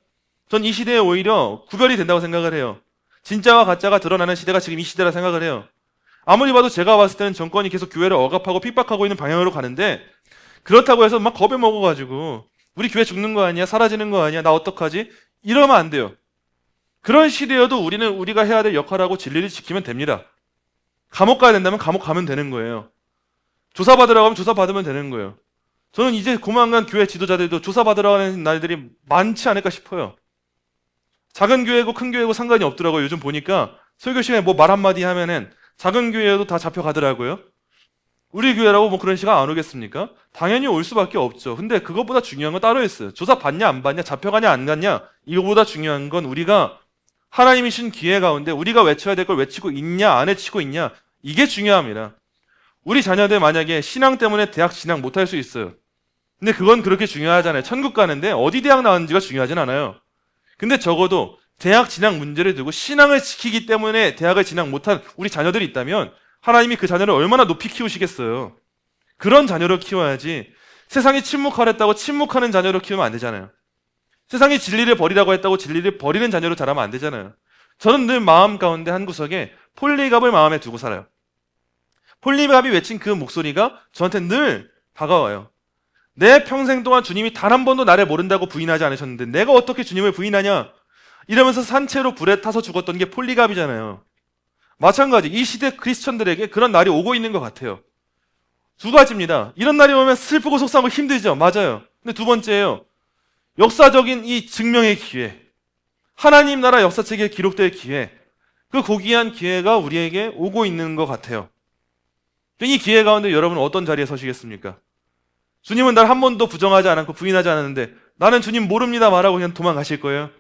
전 이 시대에 오히려 구별이 된다고 생각을 해요. 진짜와 가짜가 드러나는 시대가 지금 이 시대라 생각을 해요. 아무리 봐도 제가 봤을 때는 정권이 계속 교회를 억압하고 핍박하고 있는 방향으로 가는데 그렇다고 해서 막 겁에 먹어가지고 우리 교회 죽는 거 아니야? 사라지는 거 아니야? 나 어떡하지? 이러면 안 돼요. 그런 시대여도 우리는 우리가 해야 될 역할하고 진리를 지키면 됩니다. 감옥 가야 된다면 감옥 가면 되는 거예요. 조사받으라고 하면 조사받으면 되는 거예요. 저는 이제 조만간 교회 지도자들도 조사받으러 가는 날들이 많지 않을까 싶어요. 작은 교회고 큰 교회고 상관이 없더라고요. 요즘 보니까 설교 시간에 뭐 말 한마디 하면은 작은 교회여도 다 잡혀가더라고요. 우리 교회라고 뭐 그런 시간 안 오겠습니까? 당연히 올 수밖에 없죠. 근데 그것보다 중요한 건 따로 있어요. 조사 받냐 안 받냐 잡혀가냐 안 갔냐 이거보다 중요한 건 우리가 하나님이 신 기회 가운데 우리가 외쳐야 될 걸 외치고 있냐 안 외치고 있냐 이게 중요합니다. 우리 자녀들 만약에 신앙 때문에 대학 진학 못할 수 있어요. 근데 그건 그렇게 중요하잖아요. 천국 가는데 어디 대학 나왔는지가 중요하진 않아요. 근데 적어도 대학 진학 문제를 두고 신앙을 지키기 때문에 대학을 진학 못한 우리 자녀들이 있다면 하나님이 그 자녀를 얼마나 높이 키우시겠어요. 그런 자녀로 키워야지 세상이 침묵하랬다고 침묵하는 자녀로 키우면 안 되잖아요. 세상이 진리를 버리라고 했다고 진리를 버리는 자녀로 자라면 안 되잖아요. 저는 늘 마음 가운데 한 구석에 폴리갑을 마음에 두고 살아요. 폴리갑이 외친 그 목소리가 저한테 늘 다가와요. 내 평생 동안 주님이 단 한 번도 나를 모른다고 부인하지 않으셨는데 내가 어떻게 주님을 부인하냐 이러면서 산채로 불에 타서 죽었던 게 폴리갑이잖아요. 마찬가지 이 시대 크리스천들에게 그런 날이 오고 있는 것 같아요. 두 가지입니다. 이런 날이 오면 슬프고 속상하고 힘들죠. 맞아요. 근데 두 번째예요. 역사적인 이 증명의 기회, 하나님 나라 역사책에 기록될 기회, 그 고귀한 기회가 우리에게 오고 있는 것 같아요. 이 기회 가운데 여러분은 어떤 자리에 서시겠습니까? 주님은 날 한 번도 부정하지 않았고 부인하지 않았는데 나는 주님 모릅니다 말하고 그냥 도망가실 거예요?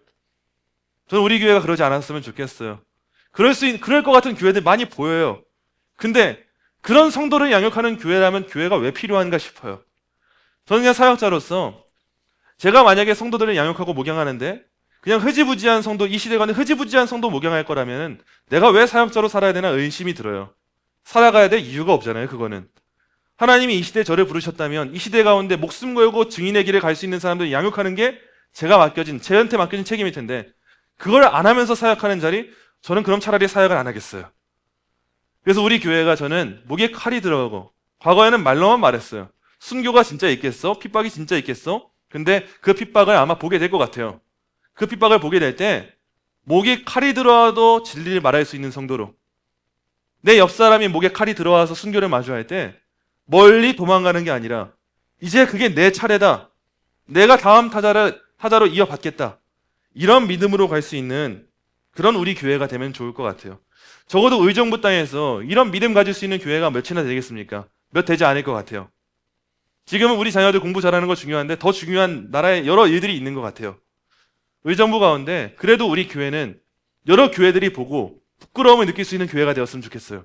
저는 우리 교회가 그러지 않았으면 좋겠어요. 그럴 것 같은 교회들 많이 보여요. 근데 그런 성도를 양육하는 교회라면 교회가 왜 필요한가 싶어요. 저는 그냥 사역자로서 제가 만약에 성도들을 양육하고 목양하는데 그냥 흐지부지한 성도, 이 시대 가운데 흐지부지한 성도 목양할 거라면 내가 왜 사역자로 살아야 되나 의심이 들어요. 살아가야 될 이유가 없잖아요. 그거는 하나님이 이 시대에 저를 부르셨다면 이 시대 가운데 목숨 걸고 증인의 길에 갈 수 있는 사람들을 양육하는 게 저한테 맡겨진 책임일 텐데 그걸 안 하면서 사역하는 자리, 저는 그럼 차라리 사역을 안 하겠어요. 그래서 우리 교회가 저는 목에 칼이 들어가고 과거에는 말로만 말했어요. 순교가 진짜 있겠어? 핍박이 진짜 있겠어? 근데 그 핍박을 아마 보게 될 것 같아요. 그 핍박을 보게 될 때 목에 칼이 들어와도 진리를 말할 수 있는 성도로, 내 옆 사람이 목에 칼이 들어와서 순교를 마주할 때 멀리 도망가는 게 아니라 이제 그게 내 차례다. 내가 다음 타자로 이어받겠다. 이런 믿음으로 갈 수 있는 그런 우리 교회가 되면 좋을 것 같아요. 적어도 의정부 땅에서 이런 믿음 가질 수 있는 교회가 몇이나 되겠습니까? 몇 되지 않을 것 같아요. 지금은 우리 자녀들 공부 잘하는 거 중요한데 더 중요한 나라에 여러 일들이 있는 것 같아요. 의정부 가운데 그래도 우리 교회는 여러 교회들이 보고 부끄러움을 느낄 수 있는 교회가 되었으면 좋겠어요.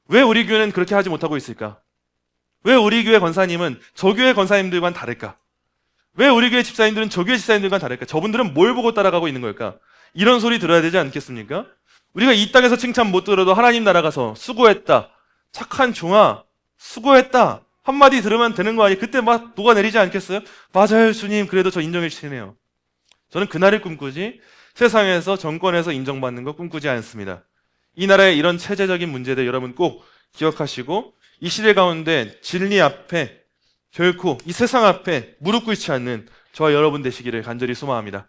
왜 우리 교회는 그렇게 하지 못하고 있을까? 왜 우리 교회 권사님은 저 교회 권사님들과는 다를까? 왜 우리 교회 집사님들은 저 교회 집사님들과는 다를까? 저분들은 뭘 보고 따라가고 있는 걸까? 이런 소리 들어야 되지 않겠습니까? 우리가 이 땅에서 칭찬 못 들어도 하나님 나라 가서 수고했다, 착한 종아, 수고했다 한마디 들으면 되는 거 아니에요? 그때 막 녹아내리지 않겠어요? 맞아요 주님, 그래도 저 인정해 주시네요. 저는 그날을 꿈꾸지 세상에서 정권에서 인정받는 거 꿈꾸지 않습니다. 이 나라의 이런 체제적인 문제들 여러분 꼭 기억하시고 이 시대 가운데 진리 앞에 결코 이 세상 앞에 무릎 꿇지 않는 저와 여러분 되시기를 간절히 소망합니다.